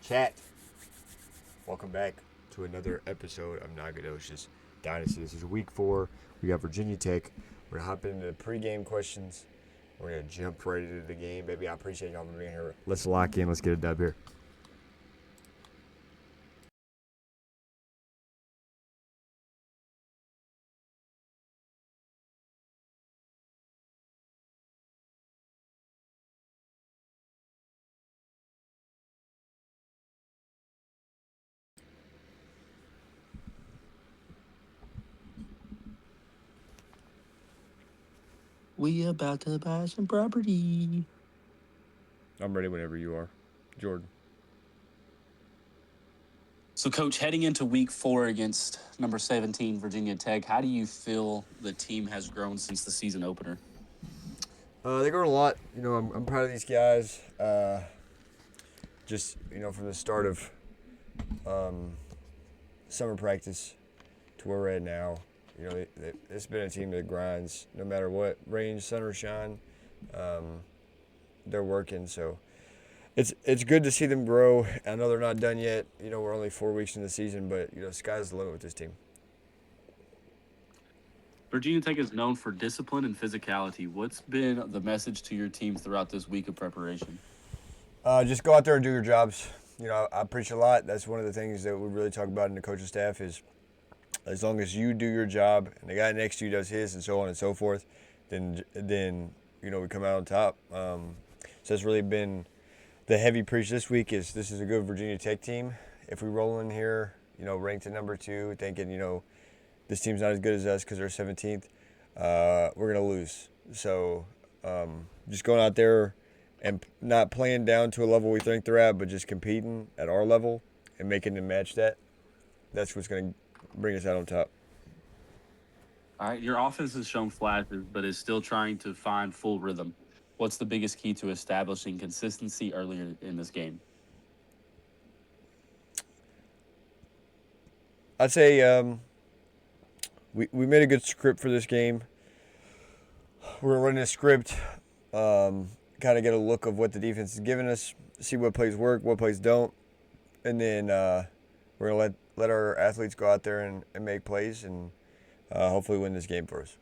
Chat. Welcome back to another episode of Nacogdoches Dynasty. This is week 4. We got Virginia Tech. We're going to hop into the pregame questions. We're going to jump right into the game, baby. I appreciate y'all being here. Let's lock in. Let's get a dub here. We about to buy some property. I'm ready whenever you are. Jordan. So, Coach, heading into week 4 against number 17, Virginia Tech, how do you feel the team has grown since the season opener? They're growing a lot. I'm proud of these guys. From the start of summer practice to where we're at now, it's been a team that grinds no matter what, rain, sun, or shine. They're working, so it's good to see them grow. I know they're not done yet. We're only 4 weeks in the season, but sky's the limit with this team. Virginia Tech is known for discipline and physicality. What's been the message to your team throughout this week of preparation? Just go out there and do your jobs. I preach a lot. That's one of the things that we really talk about in the coaching staff is as long as you do your job and the guy next to you does his and so on and so forth, then we come out on top. So that's really been the heavy preach this week is this is a good Virginia Tech team. If we roll in here, ranked at number 2, thinking, this team's not as good as us because they're 17th, we're going to lose. So just going out there and not playing down to a level we think they're at, but just competing at our level and making them match that, that's what's going to bring us out on top. All right, your offense has shown flashes, but is still trying to find full rhythm. What's the biggest key to establishing consistency earlier in this game? I'd say we made a good script for this game. We're running a script, kind of get a look of what the defense is giving us, see what plays work, what plays don't, and then we're going to let our athletes go out there and make plays and hopefully win this game for us.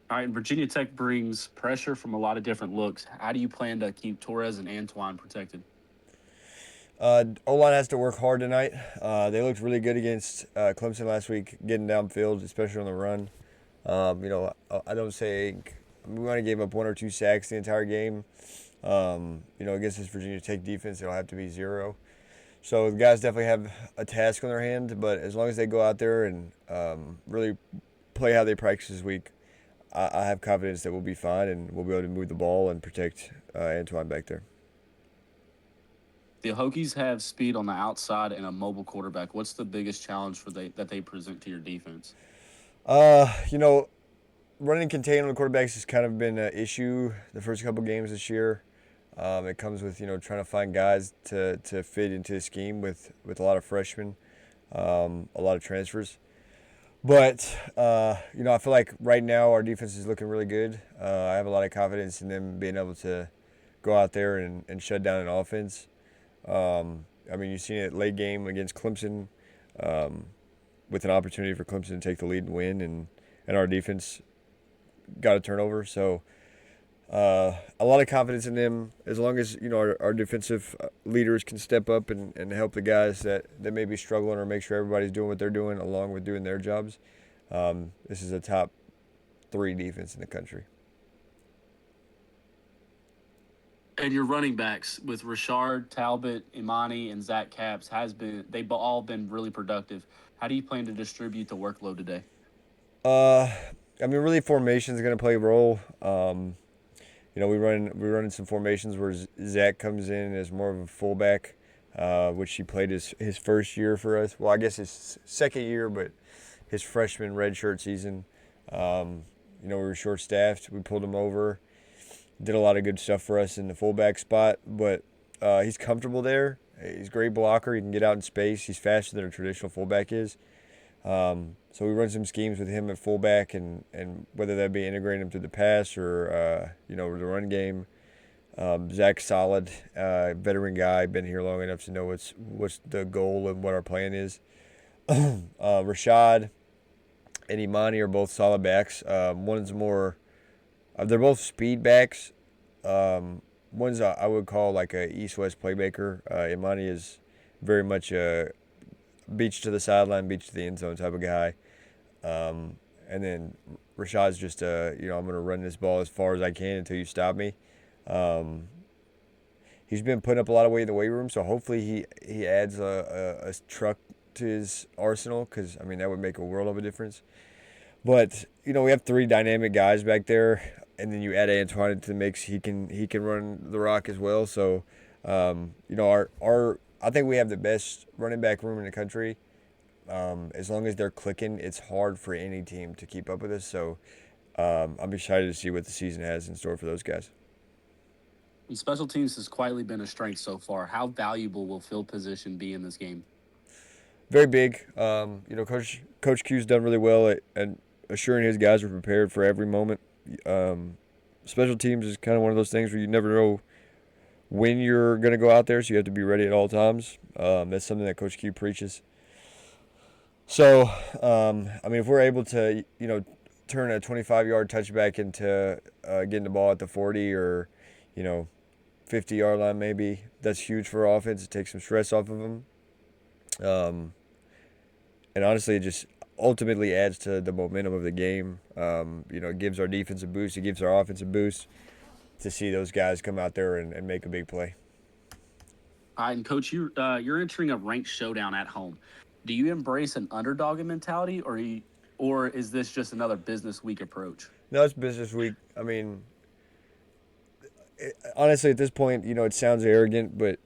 All right, Virginia Tech brings pressure from a lot of different looks. How do you plan to keep Torres and Antoine protected? O-line has to work hard tonight. They looked really good against Clemson last week, getting downfield, especially on the run. I don't say we might have gave up 1 or 2 sacks the entire game. Against this Virginia Tech defense, it'll have to be 0. So the guys definitely have a task on their hand, but as long as they go out there and really play how they practice this week, I have confidence that we'll be fine and we'll be able to move the ball and protect Antoine back there. The Hokies have speed on the outside and a mobile quarterback. What's the biggest challenge that they present to your defense? Running contain on the quarterbacks has kind of been an issue the first couple games this year. It comes with trying to find guys to fit into the scheme with a lot of freshmen, a lot of transfers. But I feel like right now our defense is looking really good. I have a lot of confidence in them being able to go out there and shut down an offense. You've seen it late game against Clemson, with an opportunity for Clemson to take the lead and win, and our defense got a turnover. So a lot of confidence in them as long as our defensive leaders can step up and help the guys that may be struggling or make sure everybody's doing what they're doing along with doing their jobs. This is a top 3 defense in the country. And your running backs with Rashard, Talbot, Imani, and Zach Capps they've all been really productive. How do you plan to distribute the workload today? Really formation is going to play a role. We run some formations where Zach comes in as more of a fullback, which he played his first year for us. Well, I guess his second year, but his freshman redshirt season. We were short-staffed. We pulled him over. Did a lot of good stuff for us in the fullback spot, but he's comfortable there. He's a great blocker. He can get out in space. He's faster than a traditional fullback is. So we run some schemes with him at fullback, and whether that be integrating him through the pass or the run game, Zach's solid, veteran guy, been here long enough to know what's the goal and what our plan is. Rashad and Imani are both solid backs. One's more, they're both speed backs. One's I would call like a east-west playmaker. Imani is very much a beach to the sideline, beach to the end zone type of guy. And then Rashad's just I'm gonna run this ball as far as I can until you stop me. Um, he's been putting up a lot of weight in the weight room, so hopefully he adds a truck to his arsenal because I mean that would make a world of a difference. But we have three dynamic guys back there, and then you add Antoine into the mix. He can run the rock as well. So, our I think we have the best running back room in the country. As long as they're clicking, it's hard for any team to keep up with us. So, I'm excited to see what the season has in store for those guys. And special teams has quietly been a strength so far. How valuable will field position be in this game? Very big. Coach Q's done really well at assuring his guys are prepared for every moment. Um, Special teams is kind of one of those things where you never know when you're going to go out there, so you have to be ready at all times. That's something that Coach Q preaches. So, I mean, if we're able to, turn a 25-yard touchback into getting the ball at the 40 or, 50-yard line maybe, that's huge for our offense. It takes some stress off of them. Um, and honestly, it just ultimately adds to the momentum of the game. It gives our defense a boost. It gives our offense a boost to see those guys come out there and make a big play. And coach, you're entering a ranked showdown at home. Do you embrace an underdog mentality, or is this just another business week approach? No, it's business week. I mean, honestly, at this point, it sounds arrogant, but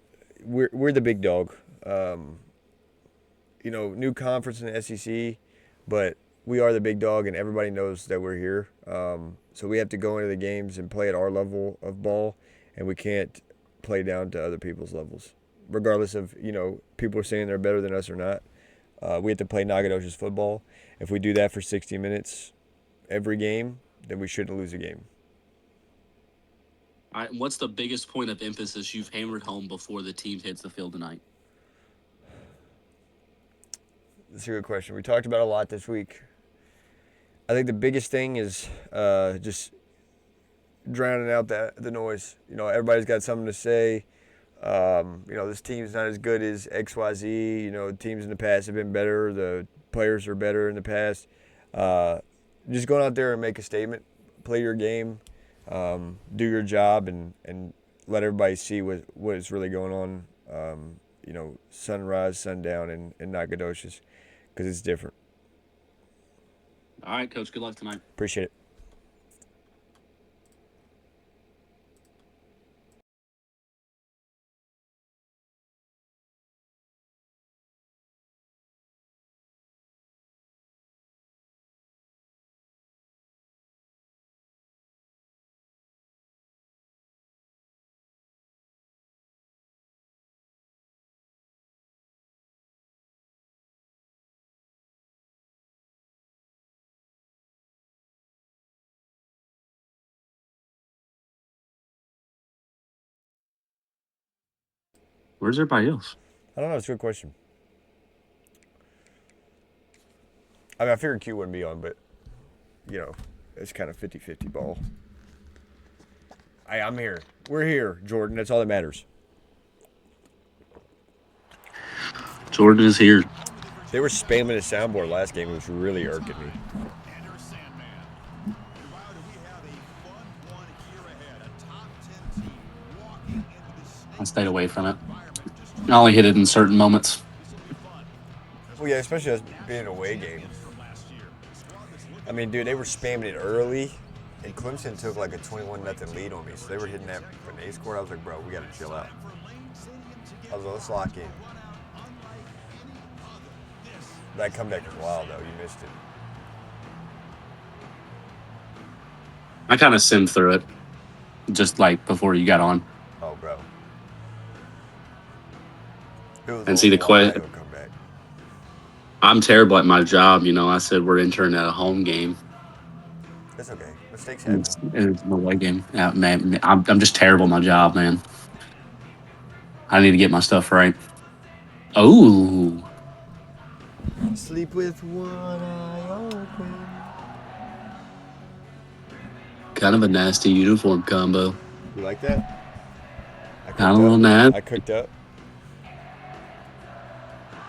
we're the big dog. New conference in the SEC, but we are the big dog, and everybody knows that we're here. So we have to go into the games and play at our level of ball, and we can't play down to other people's levels, regardless of people are saying they're better than us or not. We have to play Nacogdoches football. If we do that for 60 minutes every game, then we shouldn't lose a game. All right, what's the biggest point of emphasis you've hammered home before the team hits the field tonight? That's a good question. We talked about a lot this week. I think the biggest thing is just drowning out the noise. Everybody's got something to say. This team's not as good as XYZ. Teams in the past have been better. The players are better in the past. Just going out there and make a statement, play your game, do your job, and let everybody see what is really going on. Sunrise, sundown, in Nacogdoches, because it's different. All right, coach. Good luck tonight. Appreciate it. Where's everybody else? I don't know. It's a good question. I mean, I figured Q wouldn't be on, but it's kind of 50-50 ball. I'm here. We're here, Jordan. That's all that matters. Jordan is here. They were spamming the soundboard last game, which really irked me. I stayed away from it. I only hit it in certain moments. Well, yeah, especially as being an away game. I mean, dude, they were spamming it early, and Clemson took like a 21-0 lead on me. So they were hitting that when they scored. I was like, bro, we got to chill out. I was like, let's lock in. That comeback was wild, though. You missed it. I kind of simmed through it, just like before you got on. Oh, bro. And see the comeback. I'm terrible at my job. I said we're entering at a home game. That's okay. Mistakes happen. It's an away game. Yeah, man, I'm just terrible at my job, man. I need to get my stuff right. Oh, Sleep with one eye open. kind of a nasty uniform combo. You like that? I Kind cooked of a up. little nasty. I cooked up.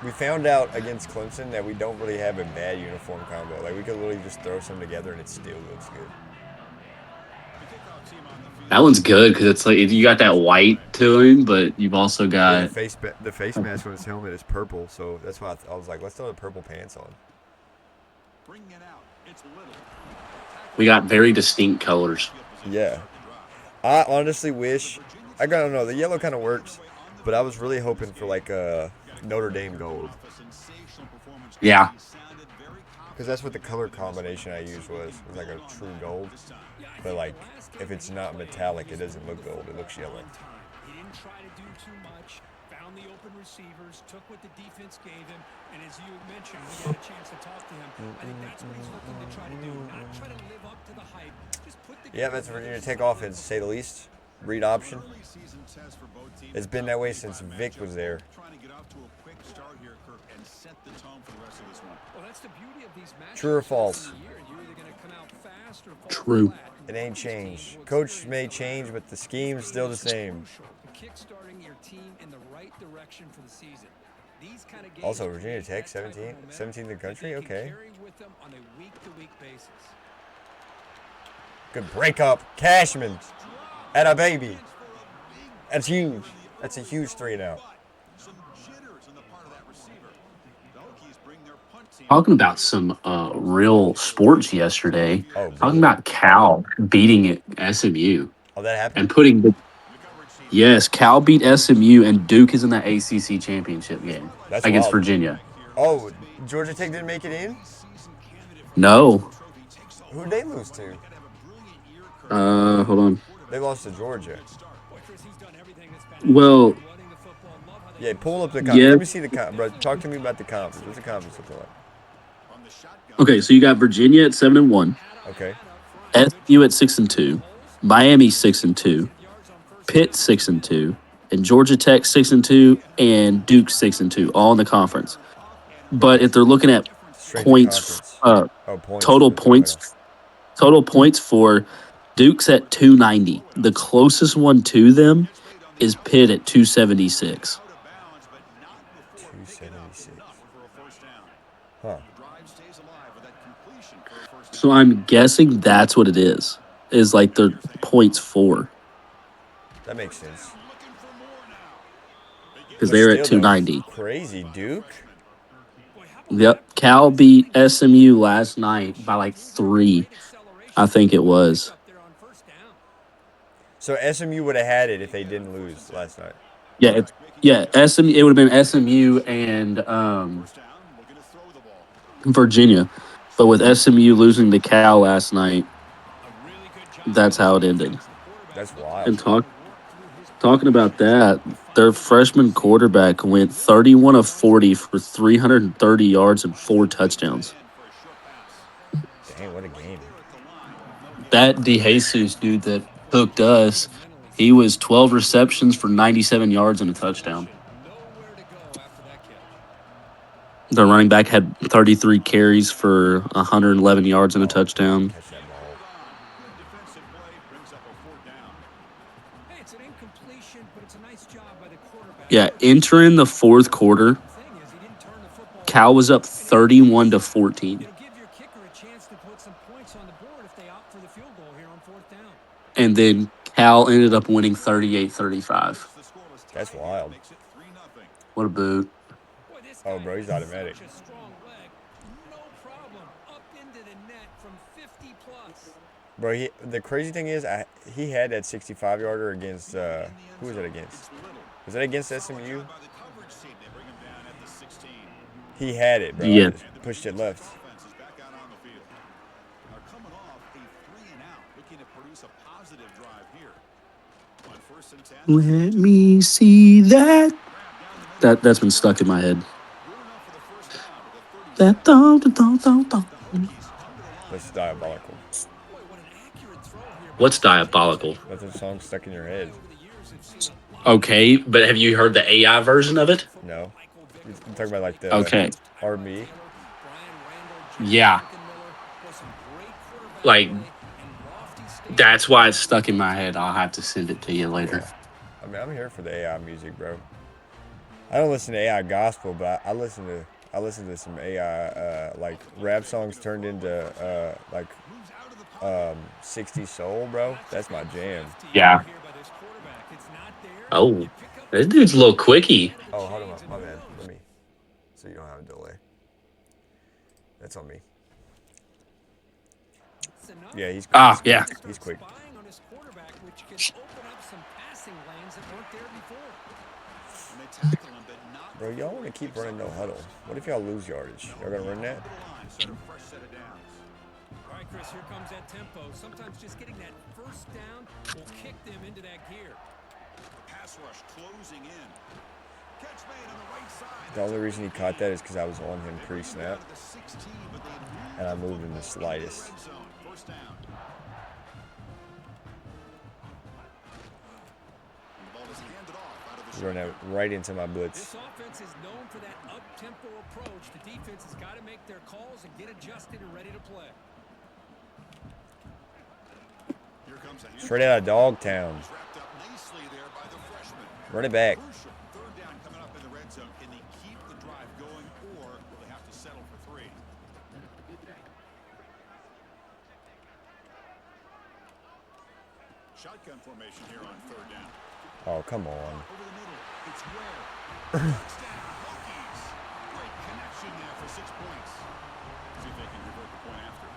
We found out against Clemson that we don't really have a bad uniform combo. Like we could literally just throw some together and it still looks good. That one's good because it's like you got that white to him, but you've also Yeah, got the face mask on his helmet is purple, so that's why I was like, let's throw the purple pants on. we got very distinct colors. Yeah, I honestly wish I don't know the yellow kind of works, but I was really hoping for like a Notre Dame gold Yeah, because that's what the color combination I used was like a true gold. But like if it's not metallic, it doesn't look gold; it looks yellow. He didn't try to do too much. Found the open receivers, took what the defense gave him, and as you mentioned, we had a chance to talk to him. I think that's what he's looking to try to do. Not try to live up to the hype. Just put the Yeah, that's Virginia Tech offense, to say the least. Read option. It's been that way since Vic was there. Well, that's the beauty of these matches. True or false? You're either going to come out fast or fall true. flat. It ain't changed. Coach may change, but the scheme's still the same. Kickstarting your team in the right direction for the season. These kind of games Also, Virginia create Tech, that type of 17th momentum in the country? that they can Okay. carry with them on a week-to-week basis. Good breakup. Cashman. And a baby. That's huge. That's a huge 3 and out. Talking about some real sports yesterday. Oh, Talking boy. about Cal beating SMU Oh, that and happened? putting yes, Cal beat SMU and Duke is in the ACC championship game That's against wild. Virginia. Oh, Georgia Tech didn't make it in? No, Who'd they lose to? hold on. They lost to Georgia. Well, Yeah, pull up the conference. yeah. Let me see the conference, bro. Talk to me about the conference. What's the conference look like? Okay, so you got Virginia at 7-1, Okay. SMU at 6-2, Miami 6-2, Pitt 6-2, and Georgia Tech 6-2, and Duke 6-2, all in the conference. But if they're looking at Strength of points, conference. Oh, points total for the points, title. total points for Duke's at 290. The closest one to them is Pitt at 276. 276. Huh. So I'm guessing that's what it is like the points for That makes sense. because But they're at still, though, 290. crazy. Duke? Yep. Cal beat SMU last night by like 3, I think it was. So SMU would have had it if they didn't lose last night. Yeah, yeah, SMU, it would have been SMU and Virginia. But with SMU losing to Cal last night, that's how it ended. That's wild. And talking about that, their freshman quarterback went 31 of 40 for 330 yards and 4 touchdowns. Dang, what a game. That DeJesus dude that hooked us, he was 12 receptions for 97 yards and a touchdown. The running back had 33 carries for 111 yards and a touchdown. Catch that ball. Yeah, entering the fourth quarter, Cal was up 31-14. And then Cal ended up winning 38-35. That's wild. What a boot. Oh, bro, he's automatic. Bro, the crazy thing is, he had that 65-yarder against, who was that against? Was that against SMU? He had it, bro. I Yeah. just pushed it left. Let me see that. That's been stuck in my head. That That's diabolical. What's diabolical? That's a song stuck in your head. Okay, but have you heard the AI version of it? No, you're talking about like the Okay. R&B. Yeah. Like that's why it's stuck in my head. I'll have to send it to you later. Yeah, I mean, I'm here for the AI music, bro. I don't listen to AI gospel, but I listen to some AI like rap songs turned into like 60s soul, bro. That's my jam. Yeah. Oh, this dude's a little quickie. Oh, hold on, my bad. Let me, so you don't have a delay. That's on me. Yeah, he's Ah, yeah. he's quick. Bro, y'all want to keep running no huddle. What if y'all lose yardage? Y'all gonna run that? All right, Chris, here comes that tempo. Sometimes just getting that first down will kick them into that gear. Pass rush closing in. Catch made on the right side. The only reason he caught that is because I was on him pre-snap, and I moved him the slightest. First down. The ball is handed off out of the Run that right into my blitz. This offense is known for that up-tempo approach. The defense has got to make their calls and get adjusted and ready to play. Straight out of Dogtown. Run it back. Third down coming up in the red zone. Can they keep the drive going, or will they have to settle for 3? Shotgun formation here on third down. Oh, come on. Over the middle, it's Ware. Touchdown, Hokies. Great connection there for 6 points. See if they can revert the point after.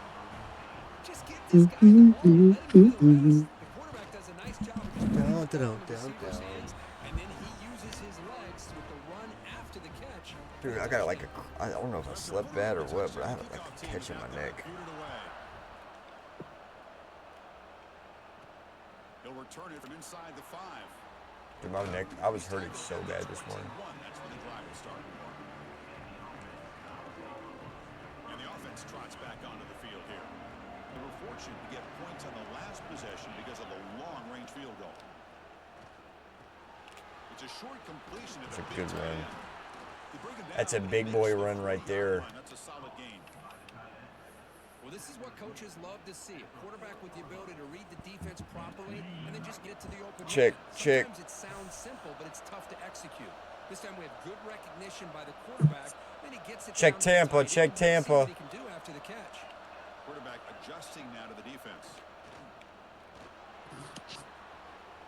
Just give this guy the ball and let him do the rest. The quarterback does a nice job of just Down, putting down, it in the down, receiver's down. hands, and then he uses his legs with the run after the catch. Dude, I got like I don't know if I slept bad or what, but I had like a catch in my neck. He'll return it from inside the 5. Dude, my neck, I was hurting so bad this morning. That's when the drive will start. And the offense trots back onto the field here. They were fortunate to get points on the last possession because of a long-range field goal. It's a short completion. It's a good run. That's a big boy run right there. That's a solid gain. Well, this is what coaches love to see. A quarterback with the ability to read the defense properly and then just get to the open Check, man. check. Sometimes it sounds simple, but it's tough to execute. This time we have good recognition by the quarterback. Then he gets it Check down to the Tampa, tight check end. Let's see Tampa. what he can do after the catch. Quarterback adjusting now to the defense.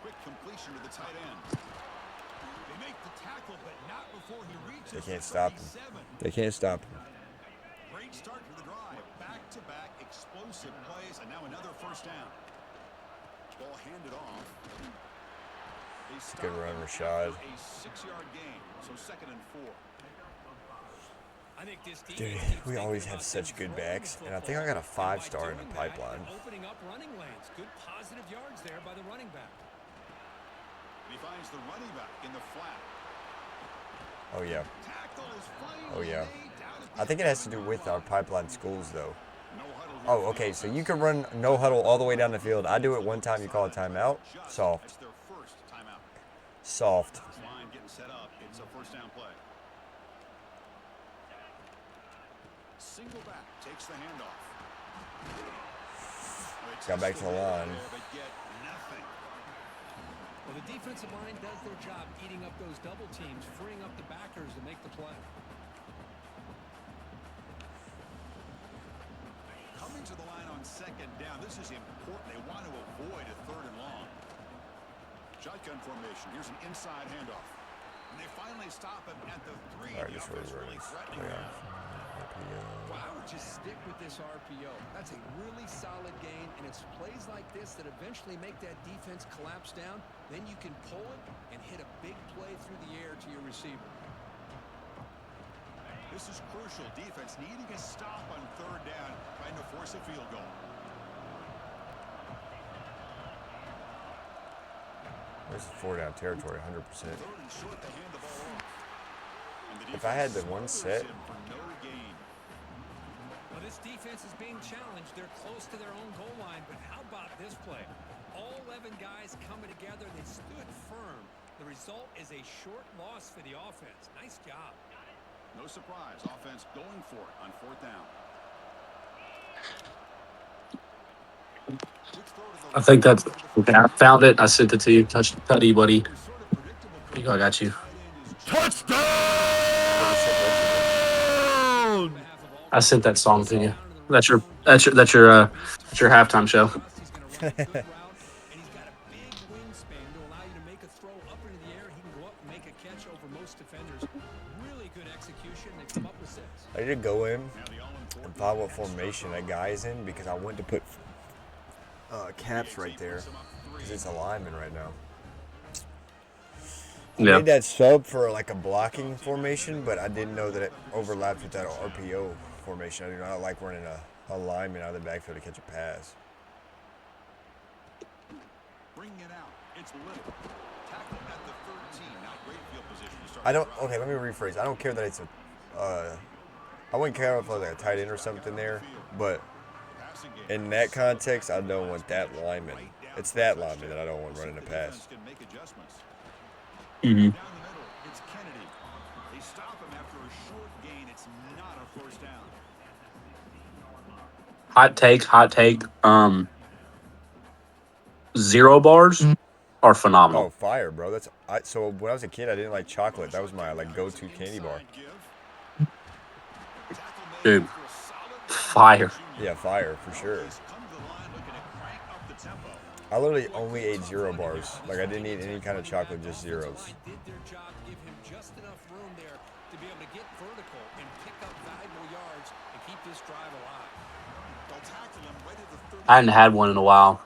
Quick completion to the tight end. They make the tackle, but not before he reaches. They can't stop him. They can't stop him. Great start to the drive. Back-to-back explosive plays, and now another first down. Ball handed off. Good run, Rashad. A 6-yard gain, so 2nd and 4. I think this Dude, we always have such good backs, and I think I got a 5-star in the pipeline. Opening up running lanes. Good positive yards there by the running back. He finds the running back in the flat. Oh yeah, Tackle is oh yeah. laid down at the I think it has to do with our pipeline schools though. no huddle here. Oh, okay, so you can run no huddle all the way down the field. I do it one time, you call a timeout. Soft. That's their first timeout. Soft. Line getting set up. It's a first down play. Single back takes the handoff. Got back to the line. But get nothing. Well, the defensive line does their job eating up those double teams, freeing up the backers to make the play. Coming to the line on 2nd down. This is important. They want to avoid a 3rd and long. Shotgun formation. Here's an inside handoff. And they finally stop him at the 3. All right, The this is offense where really it threatening is. now. I would just stick with this RPO. That's a really solid gain, and it's plays like this that eventually make that defense collapse down. Then you can pull it and hit a big play through the air to your receiver. This is crucial. Defense needing a stop on 3rd down, trying to force a field goal. This is 4-down territory, 100%. 3rd and short to hand the ball off. And the If I had the defense one smothers set, him for no gain. Well, this This defense is being challenged. They're close to their own goal line, but how about this play? All 11 guys coming together. They stood firm. The result is a short loss for the offense. Nice job. No surprise. Offense going for it on fourth down. I think that's okay. I found it. I sent it to you. Touch you, buddy. Here you go, I got you. Touchdown! I sent that song to you. That's your halftime show. He's going to run a good route, and he's got a big wingspan to allow you to make a throw up into the air. He can go up and make a catch over most defenders. Really good execution. They come up with 6. I need to go in and find what formation that guy is in because I went to put caps right there because it's a lineman right now. I made that sub for like a blocking formation, but I didn't know that it overlapped with that RPO formation. I do not like running a lineman out of the backfield to catch a pass. Bringing it out. It's Little. Tackle at the 13. Not great field position to start. I don't. Okay, let me rephrase. I don't care that it's a. I wouldn't care if it was like a tight end or something there, but in that context, I don't want that lineman. It's that lineman that I don't want running a pass. Mm-hmm. Down the middle, it's Kennedy. They stop him after a short gain. It's not a first down. Hot take. 0 bars are phenomenal. Oh, fire, bro! So when I was a kid, I didn't like chocolate. That was my like go-to candy bar. Dude, fire. Yeah, fire for sure. I literally only ate 0 bars. Like I didn't eat any kind of chocolate, just zeros. They did their job, give him just enough room there to be able to get vertical and pick up valuable yards and keep this drive alive. They'll tackle him right at the 30. I hadn't had one in a while.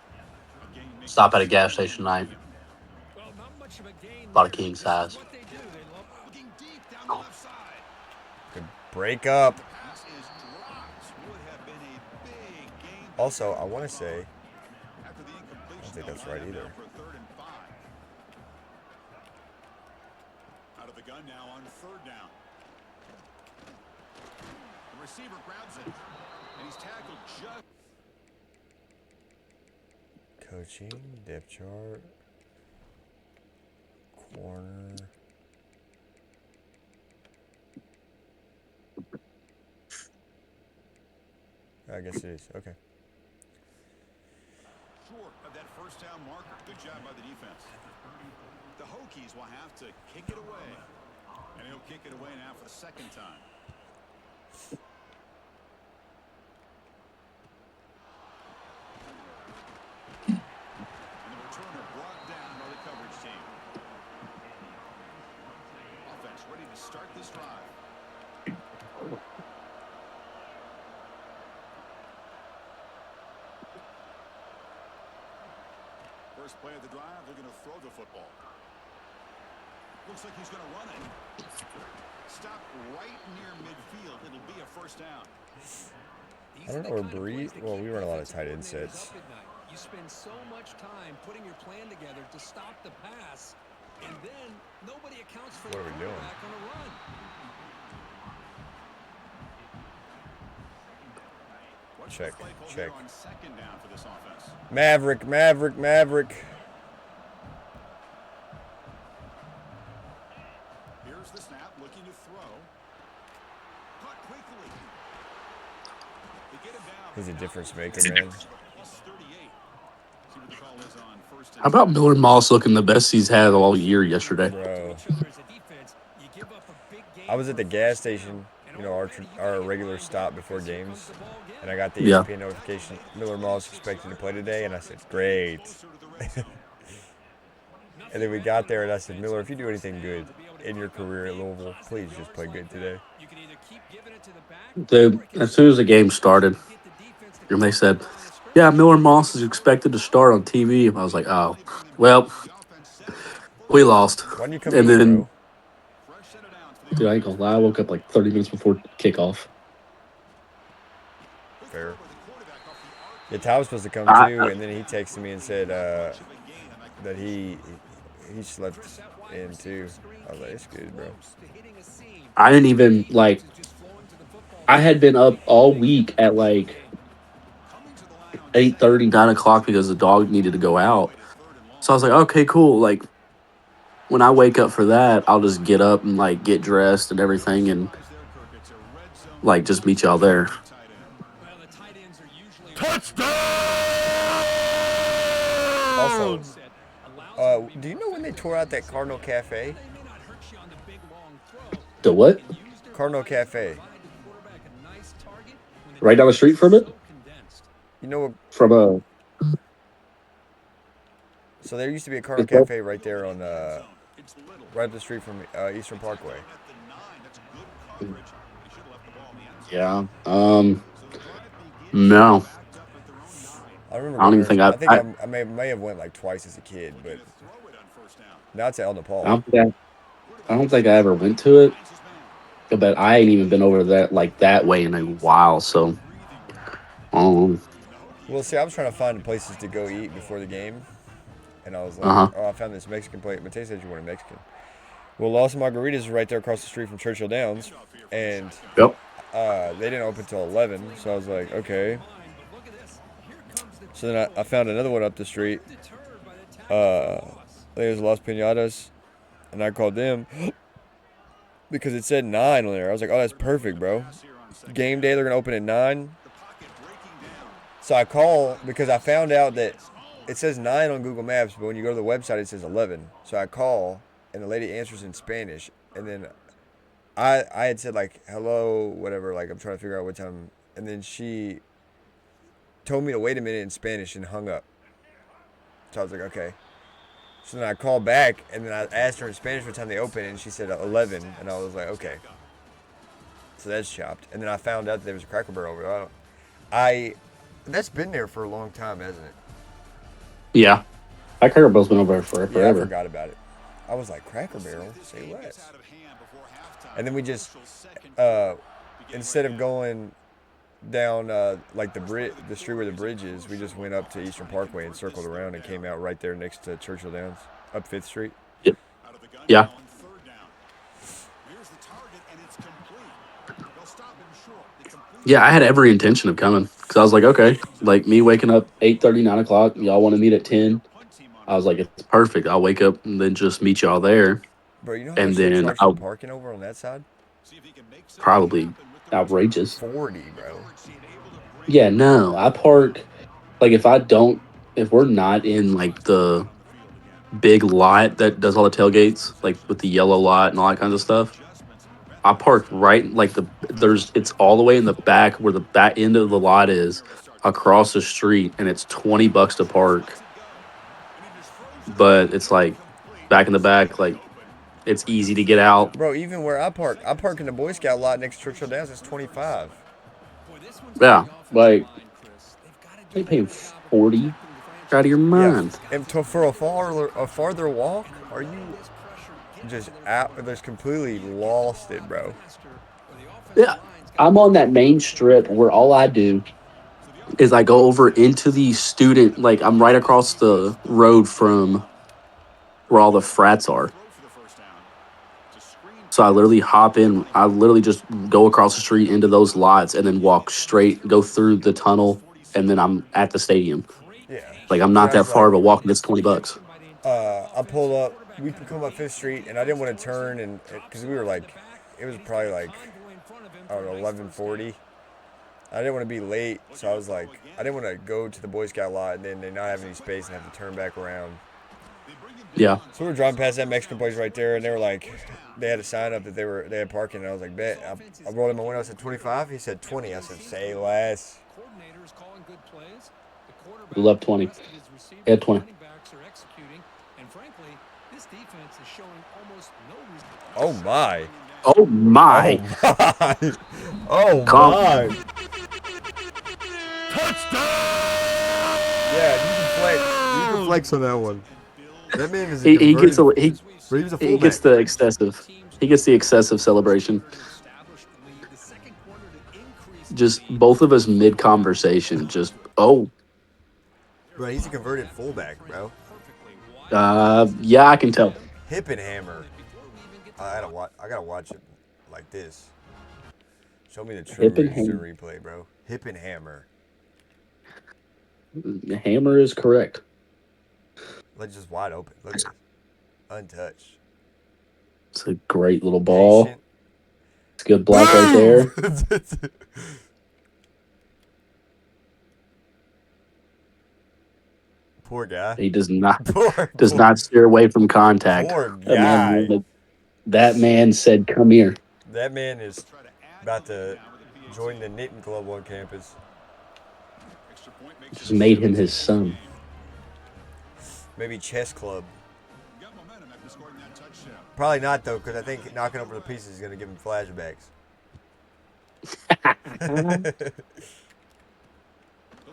Stop at a gas station tonight. Well, not much of a gain. About a king size. What they do, they love Looking deep down the left side. Good break up. Pass is dropped. Would have been a big gain. Also, I want to say, After the incompletion, I don't think that's right either. for 3rd and 5. Out of the gun now on 3rd down. The receiver grabs it, and he's tackled just. coaching, depth chart, corner. I guess it is. Okay. Short of that first down marker. Good job by the defense. The Hokies will have to kick it away. And he'll kick it away now for the 2nd time. And the returner brought down by the coverage team. Offense ready to start this drive. First play of the drive, they're going to throw the football. Looks like he's going to run it. Stop right near midfield. It'll be a first down. I don't know where Bree. Well, we run a lot of tight end sets. You spend so much time putting your plan together to stop the pass, and then nobody accounts for What are we doing? quarterback on a run. Check, check. On 2nd down for this offense. Maverick, Maverick, Maverick. Here's the snap, looking to throw. Caught quickly. They get him down. He's a difference maker, man. Plus 38. See what the call is on 1st and How about Miller Moss looking the best he's had all year yesterday? Bro. I was at the gas station, you know, our regular stop before games, and I got the Yeah. ESPN notification. Miller Moss expected to play today, and I said, great. And then we got there, and I said, Miller, if you do anything good in your career at Louisville, please just play good today. Dude, as soon as the game started, and they said, yeah, Miller Moss is expected to start on TV. I was like, oh, well, we lost. Why didn't you come And eat, then, bro? dude, I ain't gonna lie, I woke up like 30 minutes before kickoff. Fair. Yeah, Ty was supposed to come too, and then he texted me and said that he slept in too. I was like, it's good, bro. I didn't even, like, I had been up all week at like 8:30, 9 o'clock because the dog needed to go out. So I was like, okay, cool. Like when I wake up for that, I'll just get up and like get dressed and everything and like just meet y'all there. Well, the tight ends are usually Also, set, allows do you know when they tore out that Cardinal Cafe? they may not hurt you on the big long throw, The but they what? can use their Cardinal legs to Cafe. provide the quarterback a nice target when the Right down the defense street is from it? so condensed. You know what? From a So there used to be a Cardinal it's what? Cafe right there on, right up the street from Eastern Parkway. Yeah. No. I remember I don't going even there. think I think I may have went like twice as a kid, but now it's at El I Nepal. don't think I don't think I ever went to it. But I ain't even been over that like that way in a while. So um Well, see, I was trying to find places to go eat before the game, and I was like, uh-huh. oh, I found this Mexican place. Mateo said you wanted Mexican. Well, Los Margaritas is right there across the street from Churchill Downs, and Yep. they didn't open till 11. So I was like, okay. So then I found another one up the street. Uh, there's Los Pinatas, and I called them because it said 9 on there. I was like, oh, that's perfect, bro. Game day, they're gonna open at 9. So I call because I found out that it says 9 on Google Maps, but when you go to the website, it says 11. So I call, and the lady answers in Spanish, and then I had said like hello, whatever, like I'm trying to figure out what time, and then she told me to wait a minute in Spanish and hung up. So I was like, okay. So then I called back, and then I asked her in Spanish what time they open, and she said 11, and I was like, okay. So that's chopped. And then I found out that there was a Cracker Barrel over there. That's been there for a long time, hasn't it? Yeah. That Cracker Barrel's been over there for Yeah, I forever. forgot about it. I was like, Cracker Barrel? Say less. And then we just, instead of going down like the street where the bridge is, we just went up to Eastern Parkway and circled around and came out right there next to Churchill Downs, up 5th Street. Yep. Yeah. Yeah, I had every intention of coming because I was like, okay, like me waking up 8:30, 9 o'clock. Y'all want to meet at 10. I was like, it's perfect. I'll wake up and then just meet y'all there. Bro, you know how And much they then charge for I'll parking over on that side? probably outrageous. 40, bro. Yeah, no, I park like if we're not in like the big lot that does all the tailgates, like with the yellow lot and all that kinds of stuff, I park right like it's all the way in the back where the back end of the lot is across the street and it's $20 to park. But it's like back in the back, like it's easy to get out. Bro, even where I park in the Boy Scout lot next to Churchill Downs. It's 25. Yeah. Like they paying 40 out of your Yeah, mind. and for a farther walk, are you just out? Just completely lost it, bro. Yeah. I'm on that main strip where all I do is I go over into the student, like I'm right across the road from where all the frats are. So I literally hop in. I literally just go across the street into those lots and then walk straight, go through the tunnel, and then I'm at the stadium. Yeah. Like I'm See, not I that was like, far, but walking it's $20. I pulled up. We could come up 5th Street, and I didn't want to turn, and because we were like, it was probably like, I don't know, 11:40. I didn't want to be late, so I was like, I didn't want to go to the Boy Scout lot and then they not have any space and have to turn back around. Yeah. So we were driving past that Mexican place right there, and they were like, they had a sign up that they had parking, and I was like, bet. I rolled in my window. I said 25. He said 20. I said, say less. We love 20. At 20. Oh my. Oh Oh my. my. Oh Come. my. Yeah, you can flex. You can flex on that one. That man is a He gets converted. a But he was a he fullback. gets the excessive. He gets the excessive celebration. Just both of us mid conversation. Just Bro, he's a converted fullback, bro. yeah, I can tell. Hip and hammer. I gotta watch it like this. Show me the Hip true and instant hammer. replay, bro. Hip and hammer. Hammer is correct. Like just wide open. Look at this. Untouched. It's a great little ball. Patient. It's a good block right Boom! there. Poor guy. He does not Poor, does poor, not steer away from contact. poor That man guy. wanted, that man said, "Come here." That man is Try to add about the lead to now with a PAT. join the knitting club on campus. Extra point makes Just it a made him 17-point his son. game. Maybe chess club. Got momentum after scoring that touchdown. Probably not though, because I think knocking over the pieces is gonna give him flashbacks. They'll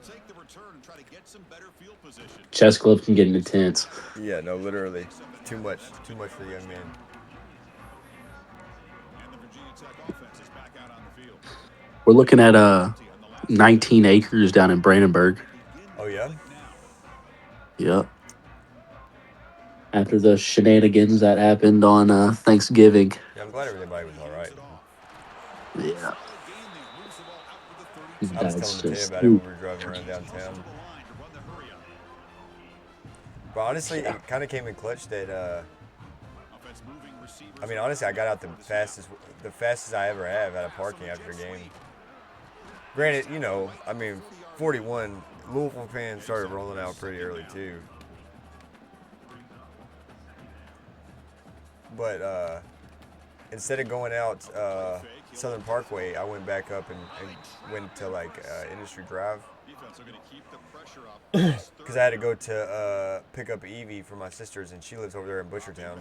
take the return and try to get some better field position. Chess club can get intense. Yeah, no, literally. Too much for the young man. And the Virginia Tech offense is back out on the field. We're looking at On the last 19 acres down in Brandenburg. Oh yeah? Yep. After the shenanigans that happened on Thanksgiving. Yeah, I'm glad everybody was all right. Yeah. I was telling That's Mateo just about it when we were driving around downtown. But honestly, Yeah. it kind of came in clutch that. I mean, honestly, I got out the fastest I ever have out of parking after a game. Granted, you know, I mean, 41 Louisville fans started rolling out pretty early too. But instead of going out Southern Parkway, I went back up and went to like Industry Drive because I had to go to pick up Evie for my sisters, and she lives over there in Butchertown.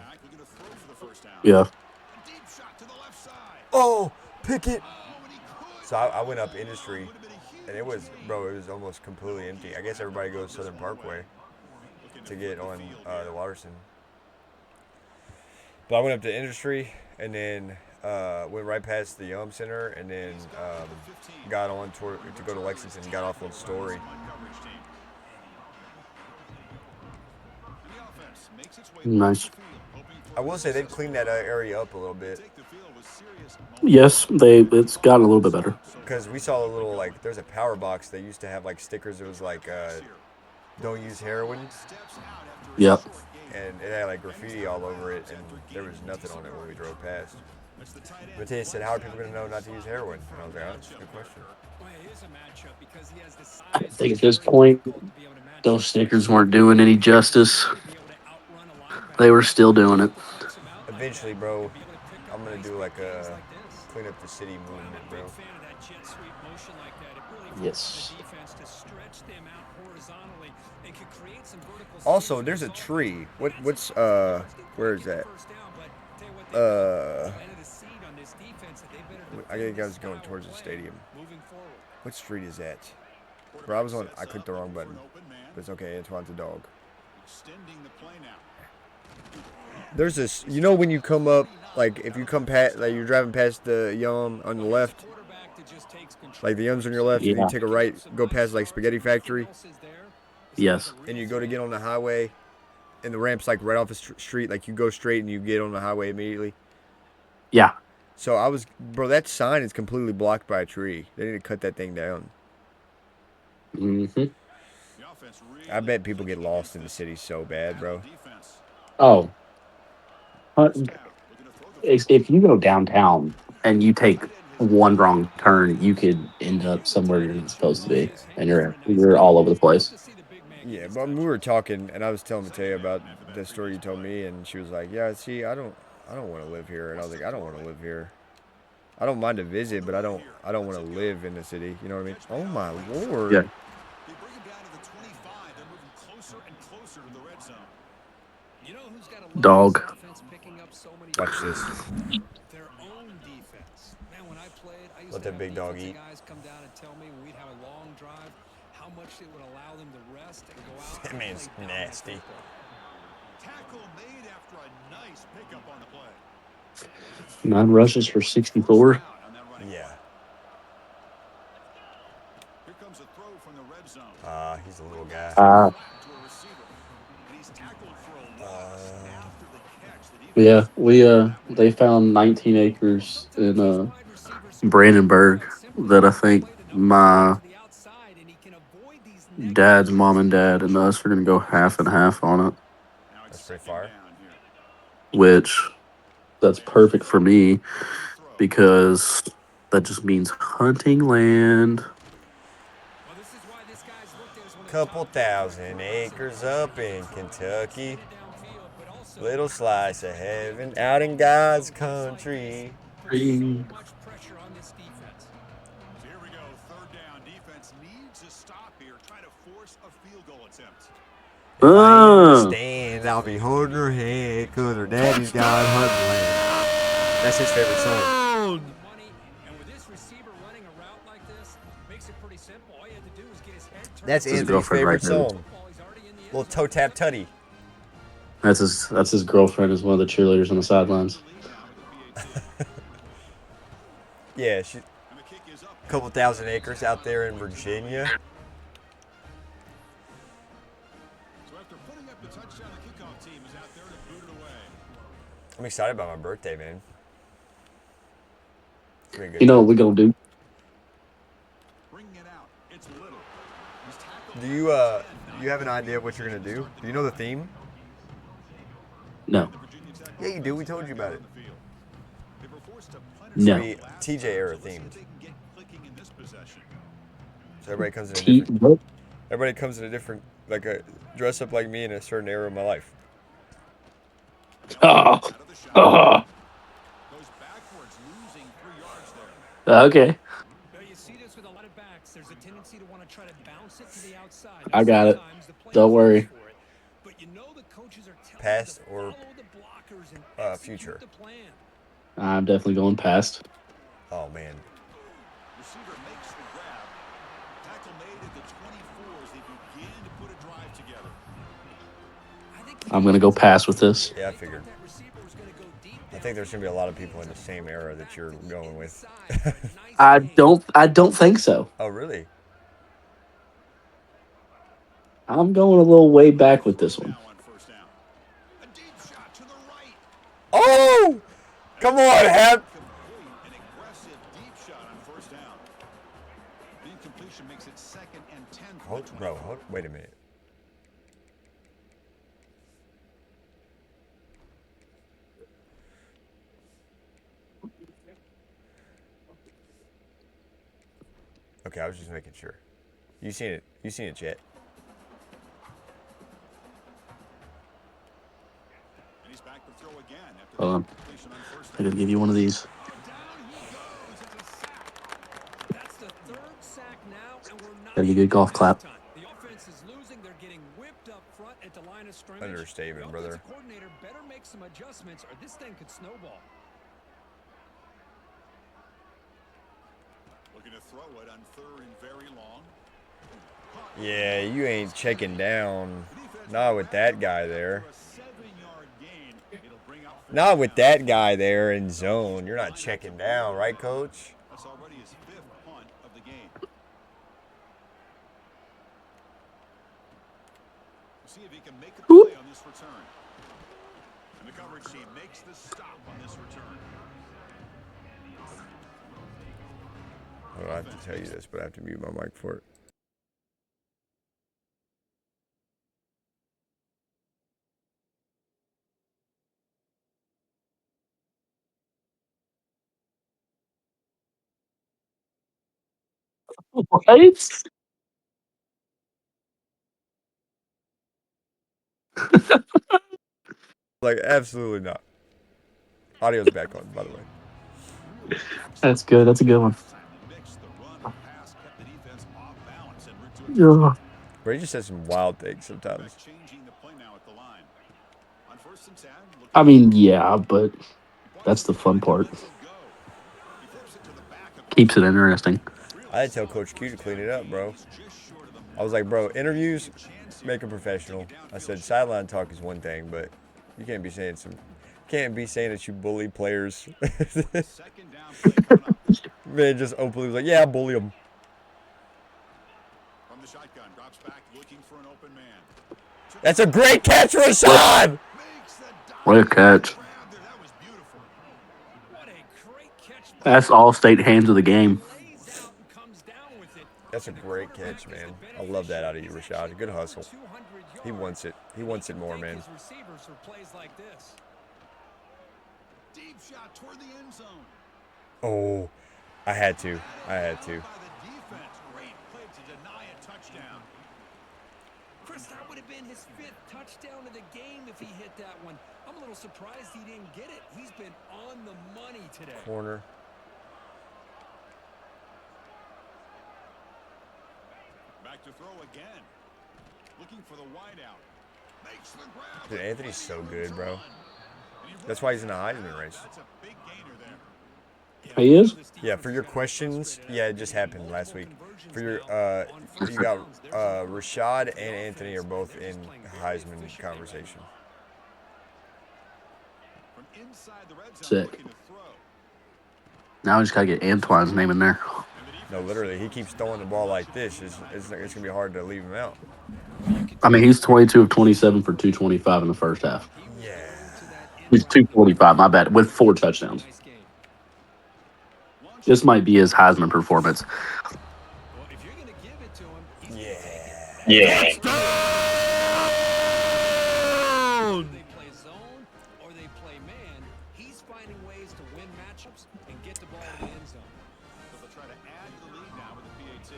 Yeah. Oh, pick it! So I went up Industry, and it was almost completely empty. I guess everybody goes Southern Parkway to get on the Watterson. But I went up to Industry, and then went right past the Yum Center, and then got on to go to Lexington and got off on Story. Nice. I will say they've cleaned that area up a little bit. Yes, it's gotten a little bit better. Because we saw a little, like, there's a power box that used to have, like, stickers. It was like, don't use heroin. Yep. And it had, like, graffiti all over it, and there was nothing on it when we drove past. Mateo said, how are people going to know not to use heroin? And I was like, oh, that's a good question. I think at this point, those stickers weren't doing any justice. They were still doing it. Eventually, bro, I'm going to do, like, a clean up the city movement, bro. Yes. Also, there's a tree. What's where is that? I think I was going towards the stadium. What street is that? Bro, I clicked the wrong button. But it's okay, Antoine's a dog. There's this, you know when you come up, like if you come past, like you're driving past the Yum on the left, like the Yum's on your left, and Yeah. you take a right, go past like Spaghetti Factory, Yes. and you go to get on the highway, and the ramp's like right off the street, like you go straight and you get on the highway immediately. Yeah. So bro, that sign is completely blocked by a tree. They need to cut that thing down. Mm-hmm. I bet people get lost in the city so bad, bro. Oh. If you go downtown and you take one wrong turn, you could end up somewhere you're not supposed to be, and you're all over the place. Yeah, but we were talking, and I was telling Mateo about the story you told me, and she was like, "Yeah, see, I don't want to live here," and I was like, "I don't want to live here. I don't mind to visit, but I don't want to live in the city. You know what I mean?" Oh my lord! Yeah. Dog. Watch this. Let that big dog eat. That man's nasty. Tackle made after a nice pickup on the play. 9 rushes for 64. Yeah. Here comes a throw from the red zone. He's a little guy. Yeah, they found 19 acres in Brandenburg that I think my dad's mom and dad and us are going to go half and half on it, Now it's That's pretty second far. down here. which that's perfect for me because that just means hunting land. Couple thousand acres up in Kentucky. Little slice of heaven out in God's country. Ring. So here we go, third down. Defense needs to stop here. Try to force a field goal attempt. If I Oh, understand, I'll be holding her head because her daddy's got hunting land. That's his favorite song. That's his Anthony's girlfriend right favorite there. song. Little toe tap tutty. That's his girlfriend is one of the cheerleaders on the sidelines. Yeah, she. Couple thousand acres out there in Virginia. So after putting up the touchdown, the kickoff team is out there to boot it away. I'm excited about my birthday, man. It's been a You good know what time. we're gonna do? Bringing it out, it's Little. He's tackled Do at you have an idea of what you're gonna do? Do you know the theme? No, the Virginia Tech Yeah, you do. We told you about it. on the field. They were forced to punish It's gonna no. be TJ era themed. they can get clicking in this possession. So everybody comes in a T. different. Everybody comes in a different, like a dress up like me in a certain era of my life. Oh, Out of the shotgun. oh, Goes backwards, losing 3 yards there. okay. You see this with a lot of backs. There's a tendency to want to try to bounce it to the outside. I got it. Sometimes the play Don't calls worry. for it, but you know the coaches are telling Past you to or follow the blockers and execute future. the plan. I'm definitely going past. Oh man. Receiver makes the grab. Tackle made at the 24 as they begin to put a drive together. I'm gonna go past with this. Yeah, I figured. I think there's gonna be a lot of people in the same era that you're going with. I don't think so. Oh really? I'm going a little way back with this one. Now on first down. A deep shot to the right. Oh! Come on, Hep. Complete an aggressive deep shot on first down. The incompletion makes it 2nd and 10 from the 24. Wait a minute. Okay, I was just making sure. You seen it? You seen it, Chet? And he's back to throw again after Hold the on. incompletion on first I down. gotta give you one of these. Down he goes. It's a sack. That's the third sack now, and we're not Gotta give you a golf clap. time. The offense is losing. They're getting whipped up front at the line of scrimmage. Understatement, The brother. offensive coordinator better make some adjustments, or this thing could snowball. Looking to throw it on 3rd and very long. Yeah, you ain't checking down. Not with that guy there. A 7-yard gain. It'll bring out fourth Not with down. that guy there in zone. You're not checking down, right, Coach? That's already his 5th punt of the game. We'll see if he can make a play on this return. And the coverage team makes the stop on this return. I don't have to tell you this, but I have to mute my mic for it. What? Like, absolutely not. Audio's back on, by the way. That's good. That's a good one. Mixed the run and pass, kept the defense off balance and route to a Yeah. touchdown. Brady just says some wild things sometimes. Changing the play now at the line. On 1st and 10, looking I mean, yeah, but that's the fun part. lets it go. He flips it to the back of Keeps it interesting. I had to tell Coach Q to clean it up, bro. I was like, bro, interviews, make them professional. I said, sideline talk is one thing, but you can't be saying that you bully players. 2nd down play coming up. Man just openly was like, yeah, I bully them. From the shotgun, drops back, looking for an open man. That's a great catch, Rashad! Makes the What a catch. grab there. That was beautiful. What a great catch That's all state hands of the game. Lays out and comes down with it. That's a And the great quarterback catch, is the man. I love that out of you, beneficiary. He's Rashad. actually Good got over hustle. 200 He yards. wants it. He And he wants it can more, thank man. his receivers for plays like this. Deep shot toward the end zone. Oh, I had to. I Batted had down to. by the defense. Great play to deny a touchdown. Chris, that would have been his 5th touchdown of the game if he hit that one. I'm a little surprised he didn't get it. He's been on the money today. Corner. Back to throw again. Looking for the wideout. Makes the grab. Dude, Anthony's so good, bro. And he That's why he's in the Heisman race. That's a big gainer there. He is? Yeah, for your questions, yeah, it just happened last week. For your, you got Rashad and Anthony are both in Heisman conversation. From inside the red zone, Sick. looking to throw. Now I just gotta get Antoine's name in there. No, literally, he keeps throwing the ball like this. It's gonna be hard to leave him out. I mean, he's 22 of 27 for 225 in the first half. Yeah. He's 245, my bad, with 4 touchdowns. This might be his Heisman performance. Well, if you're going to give it to him, he's Yeah. they play zone or they play man. He's finding ways to win matchups and get the ball in the end zone. So they'll try to add to the lead now with the PAT.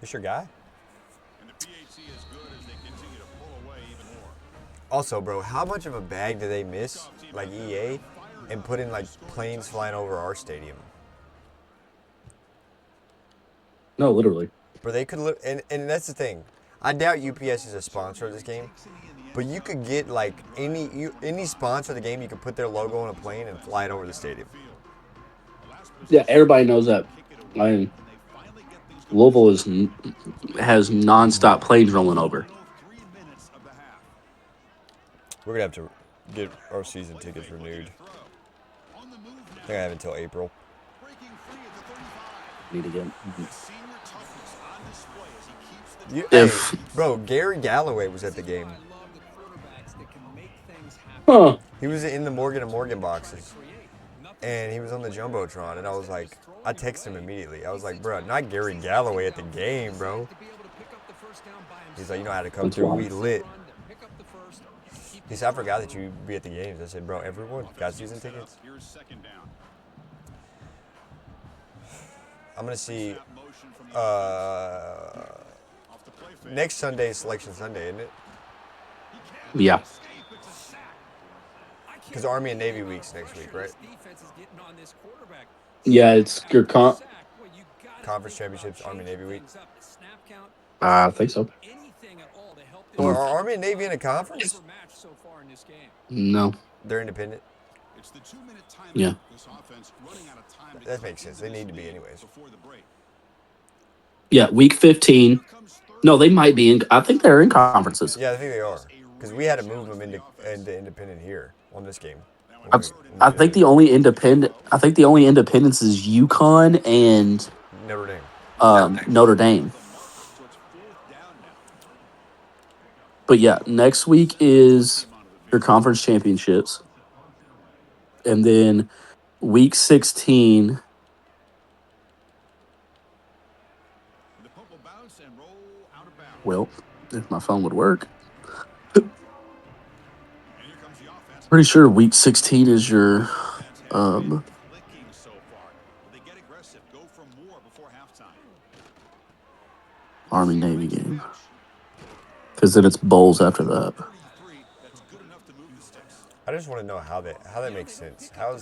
This your guy? And the PAT is good as they continue to pull away even more. Also, bro, how much of a bag do they miss, like EA, and put in like planes flying over our stadium? No, literally. Bro, they could, and that's the thing. I doubt UPS is a sponsor of this game, but you could get like any sponsor of the game. You could put their logo on a plane and fly it over the stadium. Yeah, everybody knows that. I mean, Louisville has nonstop planes rolling over. 3 minutes of the half. We're gonna have to get our season tickets renewed. On the move I now. think I have until April. Breaking free at the 35. Need to get. Senior toughness on display as he keeps the If Bro, Gary Galloway was at the game. I love the quarterbacks that can make things happen. huh, He was in the Morgan and Morgan boxes, Create. Nothing and he was on the jumbotron. And I was like, I texted him immediately. I was like, bro, not Gary Galloway at the game, bro. to be able to pick up the first down by himself. He's like, you know how to come That's through. wild. We lit. Run to pick up the first, keep He said, I forgot that you'd be at the games. I said, bro, everyone got season tickets. Here's second down. I'm gonna see Snap motion from the off the play fake. next Sunday is Selection Sunday, isn't it? yeah, Escape, it's a sack. Because Army and Navy week's next week, right? defense is getting on this quarterback. yeah, it's your Conference Championships, Army Navy week. Snap count, I think so. anything at all to help this Or are Army and Navy in a conference? match so far in this game. No, They're independent. It's the 2-minute timeout. Yeah. This offense running out of time. That makes sense. They need to be anyways. Before the break. yeah, week 15. Comes third. No, they might be in. I think they're in conferences. Yeah, I think they are. Because we had to move them into independent here on this game. I think the only independent. I think the only independence is UConn and Notre Dame. Notre Dame. So it's 4th down now. But yeah, next week is your conference championships, and then week 16. The pump will bounce and roll out of bounds. Well, if my phone would work, And here comes the offense. pretty sure week 16 is your That's have been clicking so far. Will they get aggressive? Go for more before halftime. Army Navy game, because then it's bowls after that. 33. That's good enough to move the sticks. I just want to know how that makes sense. How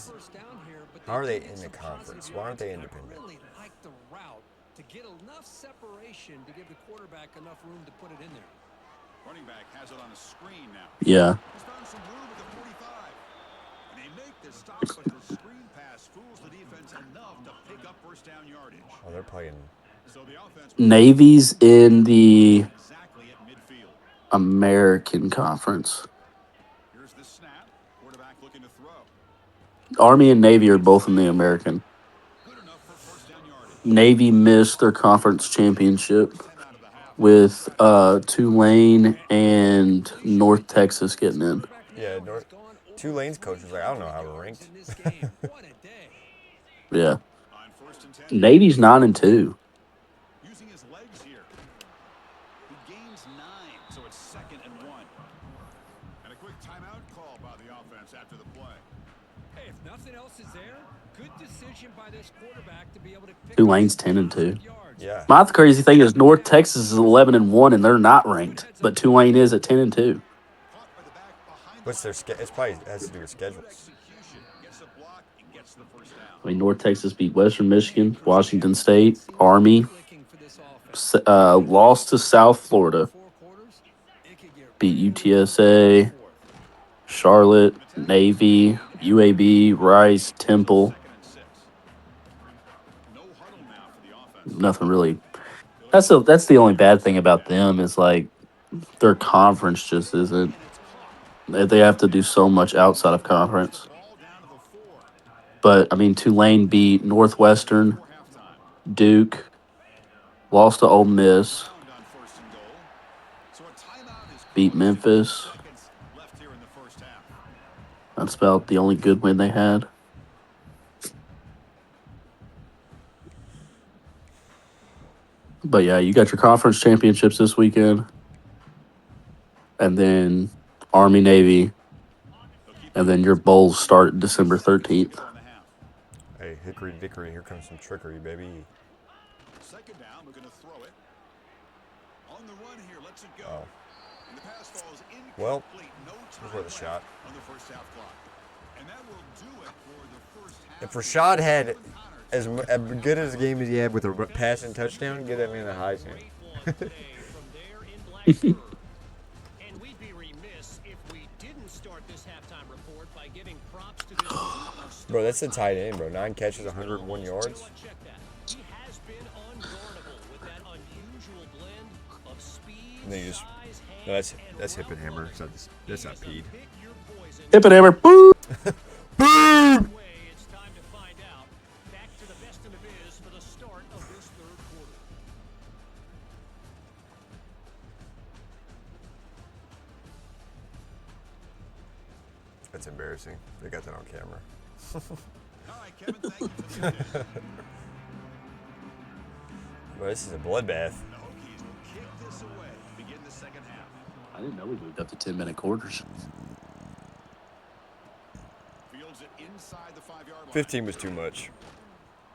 are they in the conference? Why aren't they independent? Really like the route to get enough separation to give the quarterback enough room to put it in there. Running back has it on a screen now. Yeah, He's found some room at the 45. And they make the stop, but the screen pass fools the defense enough to pick up first down yardage. Oh, they're playing. So the offense Navy's in the exactly at midfield. American Conference. Here's the snap. Quarterback looking to throw. Army and Navy are both in the American. Good enough for first down yardage. Navy missed their conference championship 10 out of the half. with Tulane and North Texas getting in. Yeah, Tulane's coach was like, I don't know how we're ranked. Yeah. On first and 10. Navy's 9-2. Using his legs here. He gains 9, so it's 2nd and 1. And a quick timeout call by the offense after the play. Hey, if nothing else is there, good decision by this quarterback to be able to pick Tulane's up 10-2. yards. Yeah. My crazy thing is North Texas is 11-1 and they're not ranked, but Tulane is at 10-2. Caught by the back behind the What's their It's probably has to do with Good schedules. execution. Gets a block and gets the first down. I mean, North Texas beat Western Michigan, Washington State, Army, lost to South Florida, beat UTSA, Charlotte, Navy, UAB, Rice, Temple. 2nd and 6. No huddle now for the offense. Nothing really. That's the only bad thing about them is like their conference just isn't. They have to do so much outside of conference. Ball down to the 4. But I mean, Tulane beat Northwestern, Before halftime. Duke, lost to Ole Miss, Around on 1st and goal. So a timeout is beat called. 15 Memphis. seconds left here in the first half. That's about the only good win they had. But yeah, you got your conference championships this weekend, and then Army, Navy, and then your bowls start December 13th. Hey, hickory dickory, here comes some trickery, baby. 2nd down, we're going to throw it. On the run here, lets it go. Oh. And the pass falls incomplete. Well, No this time was worth a shot. left on the first half clock. And that will do it for the first half. If Rashad had as good as a game as he had with a passing touchdown, give that man a Heisman. And we'd be remiss if we didn't start this halftime report by giving props to this superstar. Bro, that's a tight end, bro. 9 catches, 101 yards. Check that. He has been unguardable with that unusual blend of speed, And then you just size, no, hands, that's and hip and hammer. That's not peed. pick your poison. Hip and hammer, boom! Boom! Way, it's time to find out. Back to the best in the biz for the start of this 3rd quarter. That's embarrassing. They got that on camera. All right, Kevin, thank you for the update. Bro, this is a bloodbath. The Hokies will kick this away. Begin the 2nd half. I didn't know we moved up to 10-minute quarters. Fields it inside the 5-yard line. 15 was too much.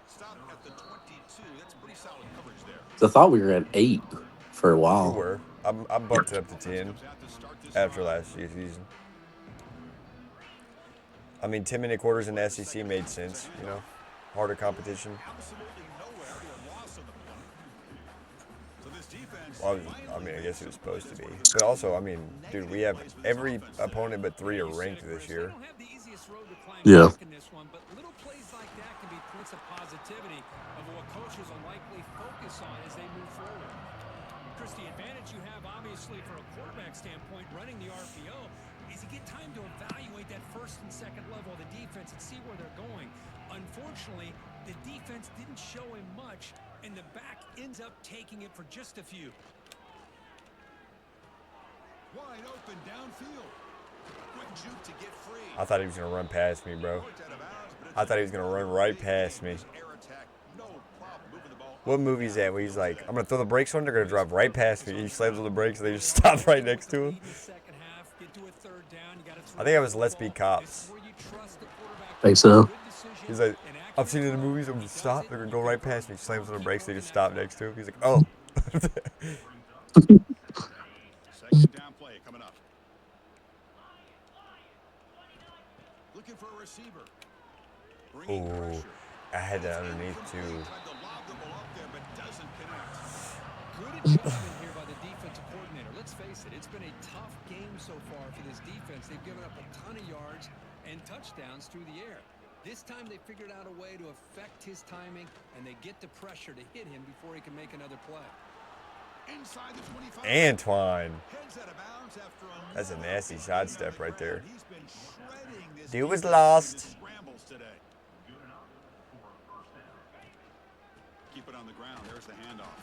Stop at the 22. That's pretty solid coverage there. I thought we were at 8 for a We while. were. I bumped it up to 10 Comes out to start this after drive. last year's season. I mean, 10-minute quarters in the SEC made sense, you know. Harder competition. Absolutely nowhere for a loss of the point. So this defense. Well, I mean, I guess it was supposed to be. But also, I mean, dude, we have every opponent but 3 are ranked this year. They don't have the easiest road to climb Yeah. back in this one, but little plays like that can be points of positivity of what coaches will likely focus on as they move forward. Chris, the advantage you have, obviously, from a quarterback standpoint, running the RPO, is you get time to evaluate that 1st and 2nd level of the defense and see where they're going. Unfortunately, the defense didn't show him much, and the back ends up taking it for just a few. Wide open downfield. Quick juke to get free. I thought he was going to run past me, bro. Out of bounds, but it's I thought he was going to run right past me. air attack. No problem moving the ball. What movie is that where he's like, I'm going to throw the brakes on, they're going to drive right past me. He slams on the brakes and they just stop right next to him. I think that was Let's Be Cops. Think so. He's like, I've seen it in the movies, I'm going to stop, they're going to go right past me. He slams on the brakes, they just stop next to him. He's like, oh. 2nd down play coming up. Looking for a receiver. Bringing Ooh, pressure. I had that underneath too. Tried to lob the ball up there, but doesn't connect. Good adjustment here by the defensive coordinator. Let's face it, it's been a tough game so far for this defense. They've given up a ton of yards and touchdowns through the air. This time they figured out a way to affect his timing, and they get the pressure to hit him before he can make another play. Inside the 25. Antoine. Heads out of bounds after a That's a long nasty game sidestep on the right there. ground. He's been shredding this Dude was defense. lost. Scrambles today. Keep it on the ground. There's the handoff.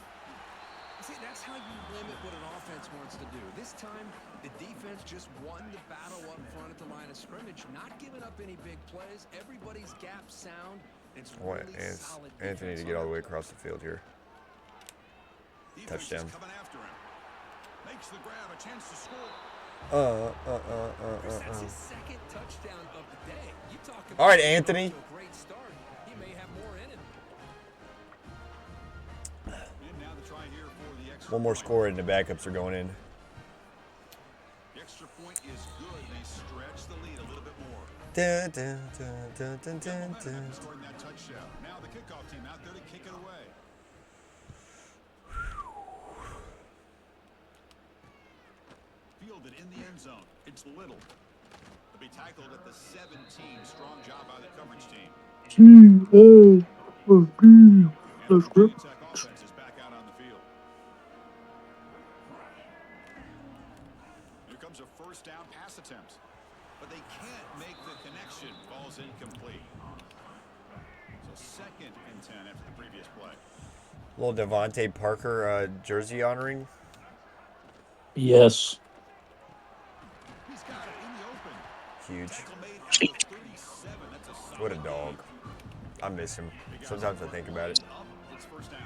see, that's how you limit what an offense wants to do. This time, the defense just won the battle up front at the line of scrimmage, not giving up any big plays. Everybody's gap sound. It's I want really solid Anthony to defense get all the on way that across the field here. Defense is Touchdown. coming after him. Makes the grab, a chance to score. Chris, that's his second touchdown of the day. You talk about All right, Anthony. a great start. He may have more in him. And now the try here for the extra One more point. score and the backups are going in. The extra point is good. They stretch the lead a little bit more. Dun, dun, dun, dun, dun, dun, Momentum dun. in scoring that touchdown. Now the kickoff team out there to kick it away. Fielded in the end zone. It's Little. To be tackled at the 17. Strong job by the coverage team. And the Virginia Tech offense is back out on the field. Here comes a first down pass attempt. But they can't make the connection. Ball's incomplete. So 2nd and 10 after the previous play. Little Devontae Parker jersey honoring. Yes. He's got it in the open. Huge. Tackle made at the 37. That's a solid What a dog. gain. I miss him. Sometimes I think about it. Up, it's first down.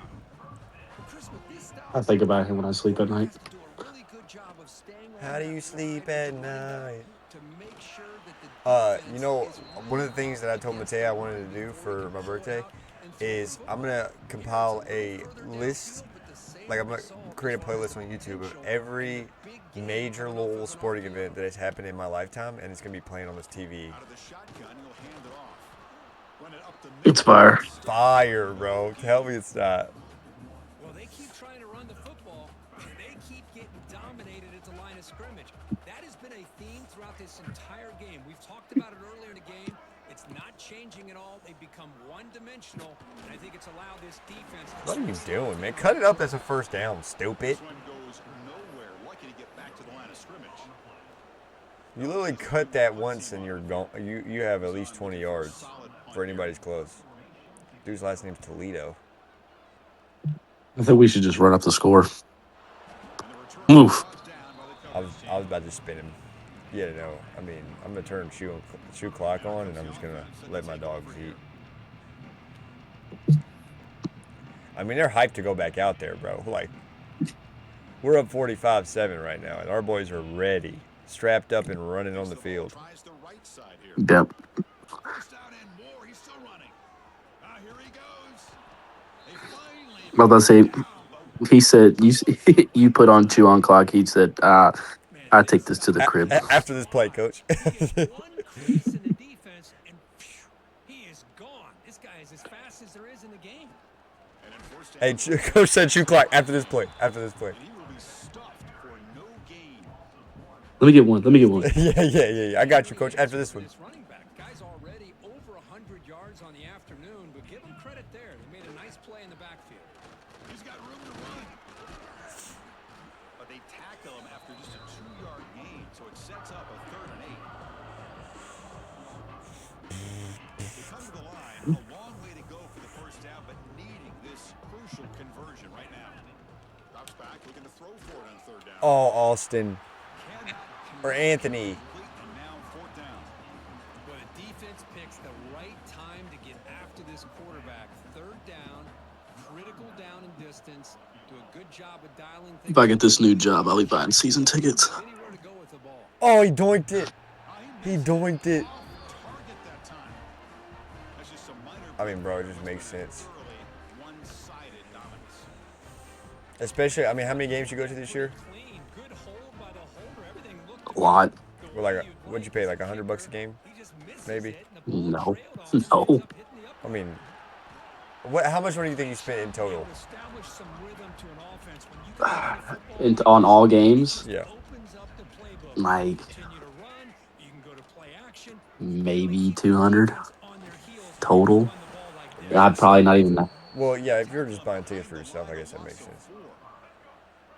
Chris, with this style, I think about him when I sleep at night. do a really good job of staying on How do that you sleep line at with the running back night? to make sure that the You know, defense is one of the things that I told Mateo I wanted to do for my birthday is I'm gonna compile a list. Like I'm gonna create a playlist on YouTube of every major Louisville sporting event that has happened in my lifetime, and it's gonna be playing on this TV. Out of the shotgun, he'll hand it off. Run it up the middle. It's fire. Fire, bro. Tell me it's not. Well, they keep trying to run the football, and they keep getting dominated at the line of scrimmage. That has been a theme throughout this entire game. We've talked about it earlier in the game. It's not changing at all. They've become one-dimensional, and I think it's allowed this defense to... What are you doing, man? Cut it up. That's a first down, stupid. This one goes nowhere. Lucky to get back to the line of scrimmage. You literally cut that once and you're gone. You have at least 20 yards for anybody's close. Dude's last name's Toledo. I think we should just run up the score. And the return Move. brought down by the I was about to spin him. Yeah, no. I mean, I'm gonna turn shoe clock on, and I'm just gonna let my dogs eat. I mean, they're hyped to go back out there, bro. Like, we're up 45-7 right now, and our boys are ready, strapped up and running on the field. Tries the right side here. Yep. First down and more. He's still running. Here he goes. They finally I was about to say, he said, you put on 2 on clock. He said, I take this to the crib. After this play, coach. One crease in the defense, and phew, he is gone. This guy is as fast as there is in the game. and enforced Hey, down. coach said shoe clock after this play. After this play. And he will be stuffed for no gain. Let me get one. Yeah. I got you, coach. After this one. This running back, guy's already over 100 yards on the afternoon, but give him credit there. They made a nice play in the backfield. He's got room to run. But they tackle him after just a 2-yard gain, so it sets up a 3rd and 8. They come to the line, a long way to go for the first down, but needing this crucial conversion right now. Drops back, looking to throw for it on 3rd down. Oh, Austin Cannot or Anthony. complete, and now 4th down. But a defense picks the right time to get after this quarterback. 3rd down, critical down and distance. Do a good job of dialing things. If I get this new job, I'll be buying season tickets. Anywhere to go with the ball. Oh, he doinked it. He doinked it. Off target that time. That's just some minor I mean, bro, it just makes sense. early, one-sided dominance. Especially, I mean, how many games you go to this year? Clean, good hold by the holder. Everything looked A lot. Well, like, what'd you pay? Like $100 a game? He just misses Maybe. it, and the No. ball trailed on him. No. Ends up hitting the I upright. mean, what? How much money do you think you spent in total? Establish some rhythm to an offense when you can get the football And on all games, Yeah. opens up the playbook. like Continue to run, you can go to play action. maybe 200 Defense on their heels. total. Run the ball like this. I'd probably not even. Well, yeah, if you're just buying tickets for yourself, I guess that makes sense.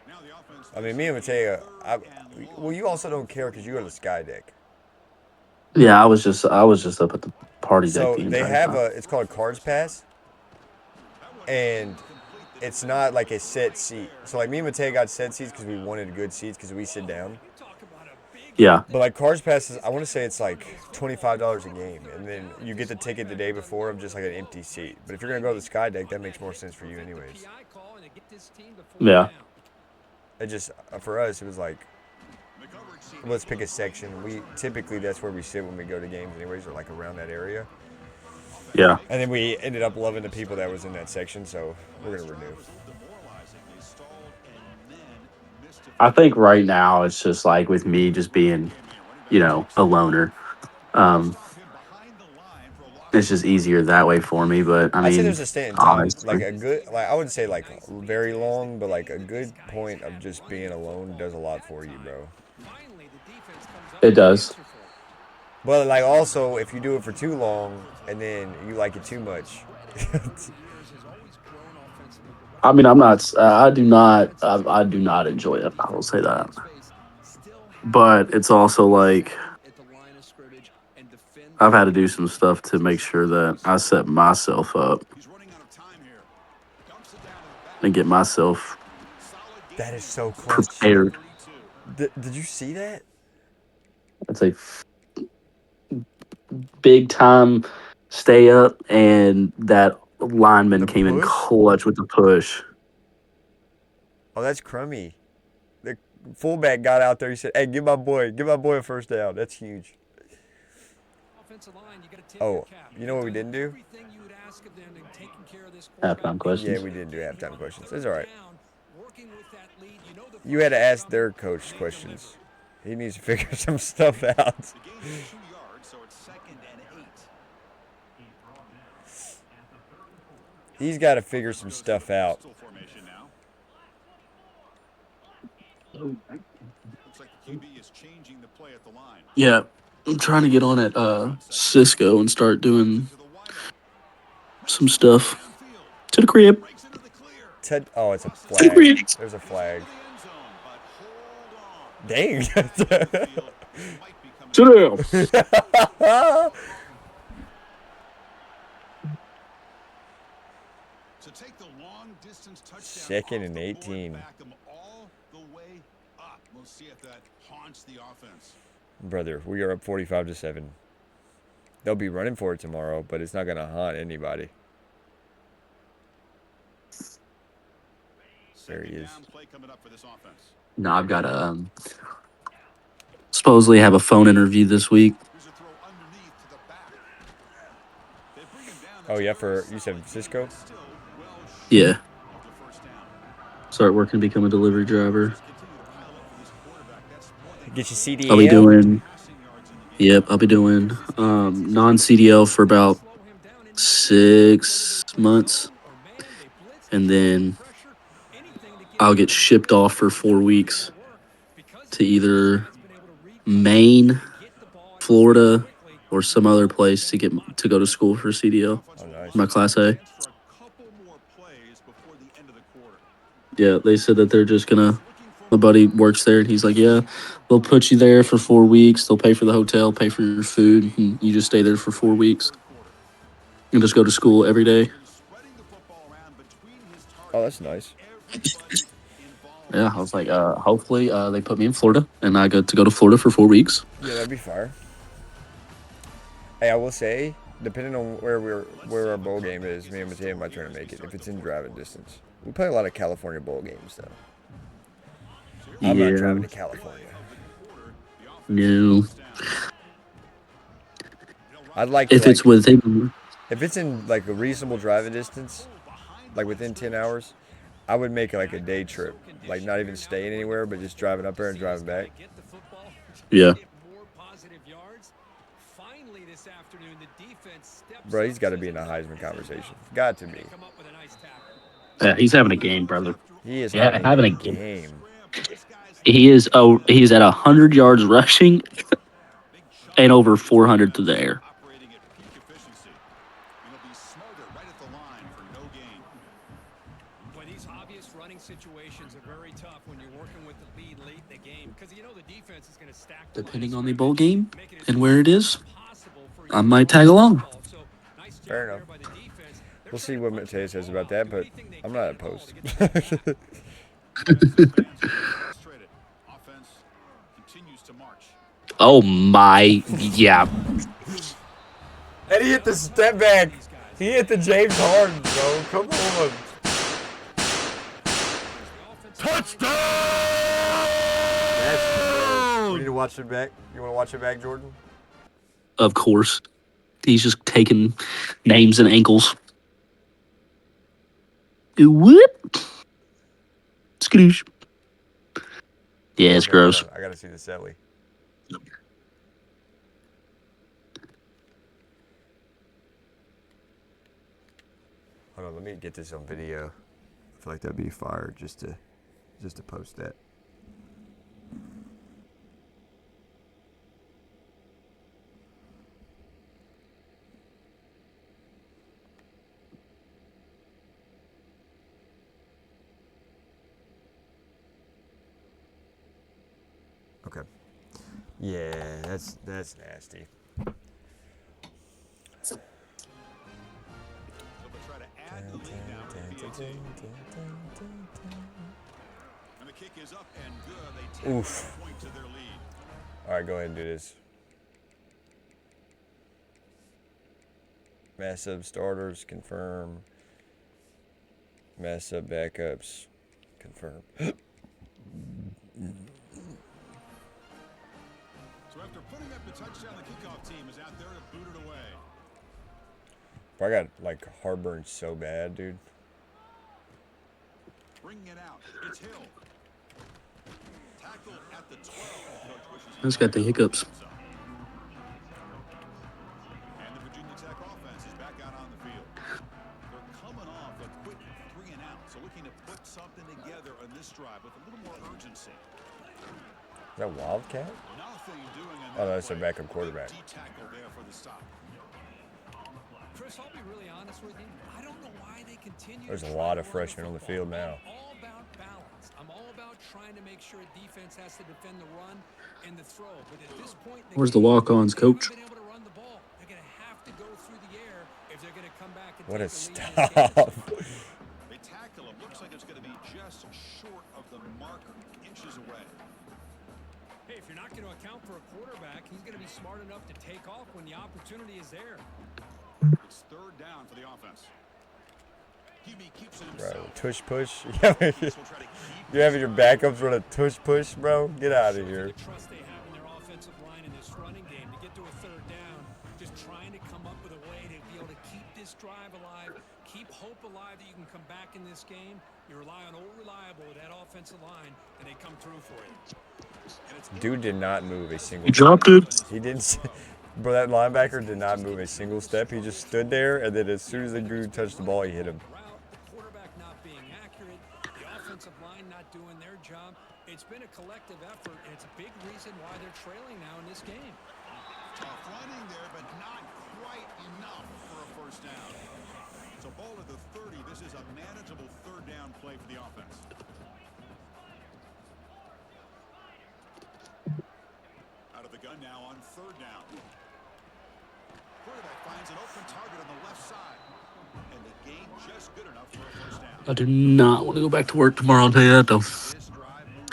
Now the offense I mean, me and Mateo, well, you also don't care because you go to the Sky Deck. Yeah, I was just up at the party deck. So the they entire have time. it's called a Cards Pass, and it's not like a set seat. So like me and Mateo got set seats because we wanted good seats because we sit down. Yeah. But like Cars Passes, I want to say it's like $25 a game, and then you get the ticket the day before of just like an empty seat. But if you're gonna go to the Sky Deck, that makes more sense for you anyways. Yeah. It just for us, it was like let's pick a section. We typically that's where we sit when we go to games anyways, or like around that area. Yeah. And then we ended up loving the people that was in that section, so we're gonna renew. I think right now it's just like with me just being, a loner. Um, it's just easier that way for me. But I I'd say mean, there's a stint in time, like honestly, a good, like I wouldn't say like very long, but like a good point of just being alone does a lot for you, bro. it does. But like also, if you do it for too long and then you like it too much, I mean, I'm not. I do not. I do not enjoy it. I will say that. But it's also like I've had to do some stuff to make sure that I set myself up and get myself that is so clutch. prepared. Did you see that? It's a big time stay up, and that lineman The came in push? clutch with the push. Oh, that's crummy. The fullback got out there. He said, "Hey, give my boy a first down." That's huge. Oh, you know what we didn't do? Halftime Yeah, questions. we didn't do halftime questions. It's all right. You had to ask their coach questions. He needs to figure some stuff out. He's got to figure some stuff out. Yeah, I'm trying to get on at Cisco and start doing some stuff to the crib. Ted, oh, it's a To the flag. crib. There's a flag. Dang. Sit down. Second and 18. Brother, we are up 45-7. They'll be running for it tomorrow, but it's not going to haunt anybody. There he is. No, I've got to supposedly have a phone interview this week. Oh, yeah, for you said Cisco? Yeah. Start working to become a delivery driver. Get your I'll be CDL? doing, yep, I'll be doing non CDL for about 6 months. And then I'll get shipped off for 4 weeks to either Maine, Florida, or some other place to go to school for CDL. Oh, nice. My class A. Yeah, they said that they're just gonna. My buddy works there, and he's like, "Yeah, they'll put you there for 4 weeks. They'll pay for the hotel, pay for your food, and you just stay there for 4 weeks and just go to school every day." Oh, that's nice. Yeah, I was like, hopefully they put me in Florida, and I get to go to Florida for 4 weeks. Yeah, that'd be fire. Hey, I will say, depending on where our bowl game is, me and Mateo might try to make it if it's in driving distance. We play a lot of California bowl games though. I'm not Yeah, driving to California. no. I'd like to If it's like within, if it's in like a reasonable driving distance, like within 10 hours, I would make like a day trip, like not even staying anywhere, but just driving up there and driving back. yeah, Bro, he's got to be in the Heisman conversation. Got to be. yeah, he's having a game, brother. He is Yeah, having having a a game. game. He is. Oh, he's at 100 yards rushing and over 400 through the air. These obvious running situations are very tough when you're working with the lead late in the game because the defense is going to stack. Depending on the bowl game and where it is, I might tag along. Fair enough. We'll see what Mateo says about that, but I'm not opposed. Oh my, yeah. And he hit the step back. He hit the James Harden, bro. Come on. Touchdown! We need to watch it back. You want to watch it back, Jordan? Of course. He's just taking names and ankles. Whoop. Skadoosh. Yeah, it's Okay, gross. I gotta see the Selly. Hold on, let me get this on video. I feel like that'd be fire just to post that. Okay. Yeah, that's nasty. And the kick is up and good. They take Oof. a point to their lead. All right, go ahead and do this. Mess up starters, confirm. Mess up backups, confirm. So after putting up the touchdown, the kickoff team is out there to boot it away. Bro, I got like heartburn so bad, dude. Bringing it out. It's Hill. Tackle at the 12. Coach wishes He's got the hiccups. And the Virginia Tech offense is back out on the field. They're coming off a quick 3 and out, so looking to put something together on this drive with a little more urgency. Is that Wildcat? Nothing doing in Oh, that that's their play. backup quarterback. Good D tackle there for the stop. Chris, I'll be really honest with you. I don't know why they continue. There's to a try lot to of run freshmen on the football. field now. I'm all about balance. I'm all about trying to make sure a defense has to defend the run and the throw. But at this point, in Where's the game, walk-ons, they coach? haven't been able to run the ball. They're going to have to go through the air if they're going to come back and What a take the lead in this game. stop. They tackle him. Looks like it's going to be just short of the marker, inches away. Hey, if you're not going to account for a quarterback, he's going to be smart enough to take off when the opportunity is there. It's 3rd down for the offense. Hubie keeps it Bro, himself. tush push. Will try to keep You having your backups run a tush push, bro? Get out of here. The trust they have in their offensive line in this running game to get to a 3rd down, just trying to come up with a way to be able to keep this drive alive, keep hope alive that you can come back in this game. You rely on old reliable with that offensive line, and they come through for you. Dude did not move a single You dropped step. it. He didn't. Bro, that linebacker did not move a single step. He just stood there, and then as soon as the dude touched the ball, he hit him. The quarterback not being accurate, the offensive line not doing their job. It's been a collective effort, and it's a big reason why they're trailing now in this game. Tough running there, but not quite enough for a 1st down. So ball at the 30. This is a manageable 3rd down play for the offense. Out of the gun now on 3rd down. Quarterback finds an open target on the left side. And the gain just good enough for a 1st down. I do not want to go back to work tomorrow, I'll tell you that, though. This drive moving.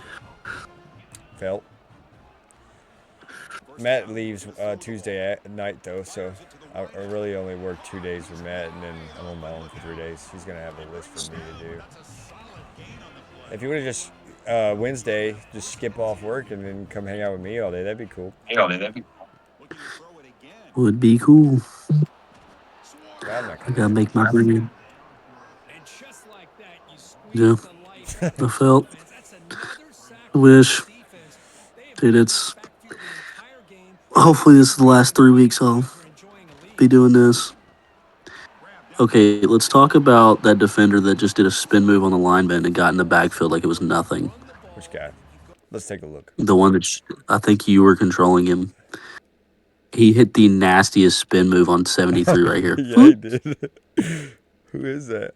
Felt. Matt leaves Tuesday night, though, so I really only work 2 days with Matt, and then I'm on my own for 3 days. He's going to have a list for me to do. If you would have just Wednesday, just skip off work and then come hang out with me all day, that'd be cool. Would be cool. But I'm not I going gotta to. make my bread. And just like that, you squeeze Yeah. the life out of I the felt. defense. That's another sack I by wish. the defense. They have Dude, been it's. backfield the entire game. Hopefully, this is the last 3 weeks I'll Guys are enjoying a lead. be doing this. Okay, let's talk about that defender that just did a spin move on the lineman and got in the backfield like it was nothing. Which guy? Let's take a look. The one that I think you were controlling him. He hit the nastiest spin move on 73 right here. Yeah, he did. Who is that?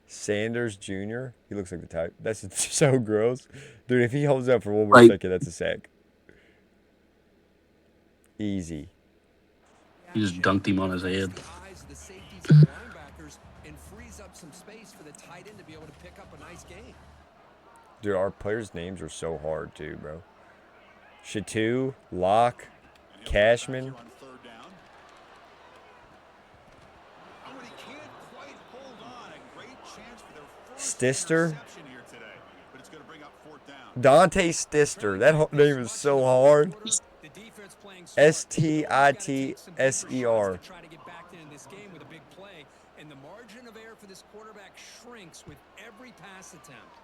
Sanders Jr.? He looks like the type. That's so gross. Dude, if he holds up for one more Like- second, that's a sack. Easy. He just dunked him on his head. The eyes of the safeties and the linebackers and frees up some space for the tight end to be able to pick up a nice gain. Dude, our players' names are so hard too, bro. Shatu, Locke, Cashman. Stister. Dante Stister. That whole name is so hard. S-T-I-T-S-E-R. Try to get back into this game with a big play, and the margin of error for this quarterback shrinks with every pass attempt.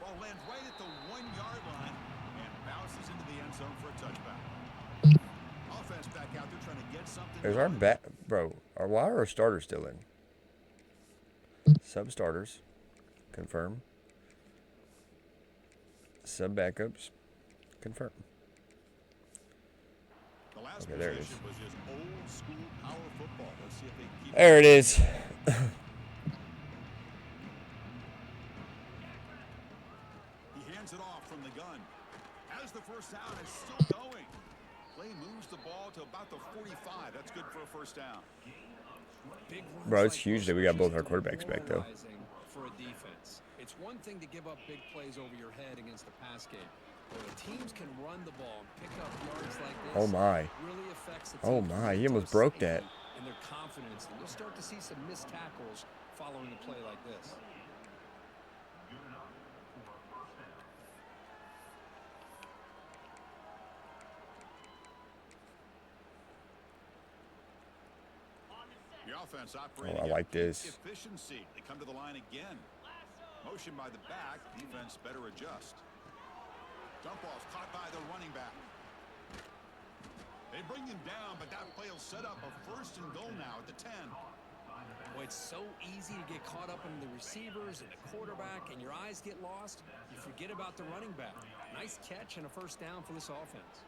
Ball lands right at the 1-yard line and bounces into the end zone for a touchback. Offense back out there trying to get something. Is our bro? Why are our starters still in? Sub starters, confirm. Sub backups, confirm. Okay, there it is. There it is. He hands it off from the gun. As the first down is still going. Play moves the ball to about the 45. That's good for a first down. Bro, it's huge that we got both our quarterbacks back, though. For a defense, it's one thing to give up big plays over your head against the pass game. But when teams can run the ball and pick up yards like this, oh my. really affects the Oh my, he almost broke that. And their confidence, and you'll start to see some missed tackles following a play like this. The offense Oh, operating I like this. efficiency. They come to the line again. Motion by the back. Defense better adjust. Dump off caught by the running back. They bring him down, but that play will set up a first and goal now at the 10. Boy, it's so easy to get caught up in the receivers and the quarterback, and your eyes get lost. You forget about the running back. Nice catch and a first down for this offense.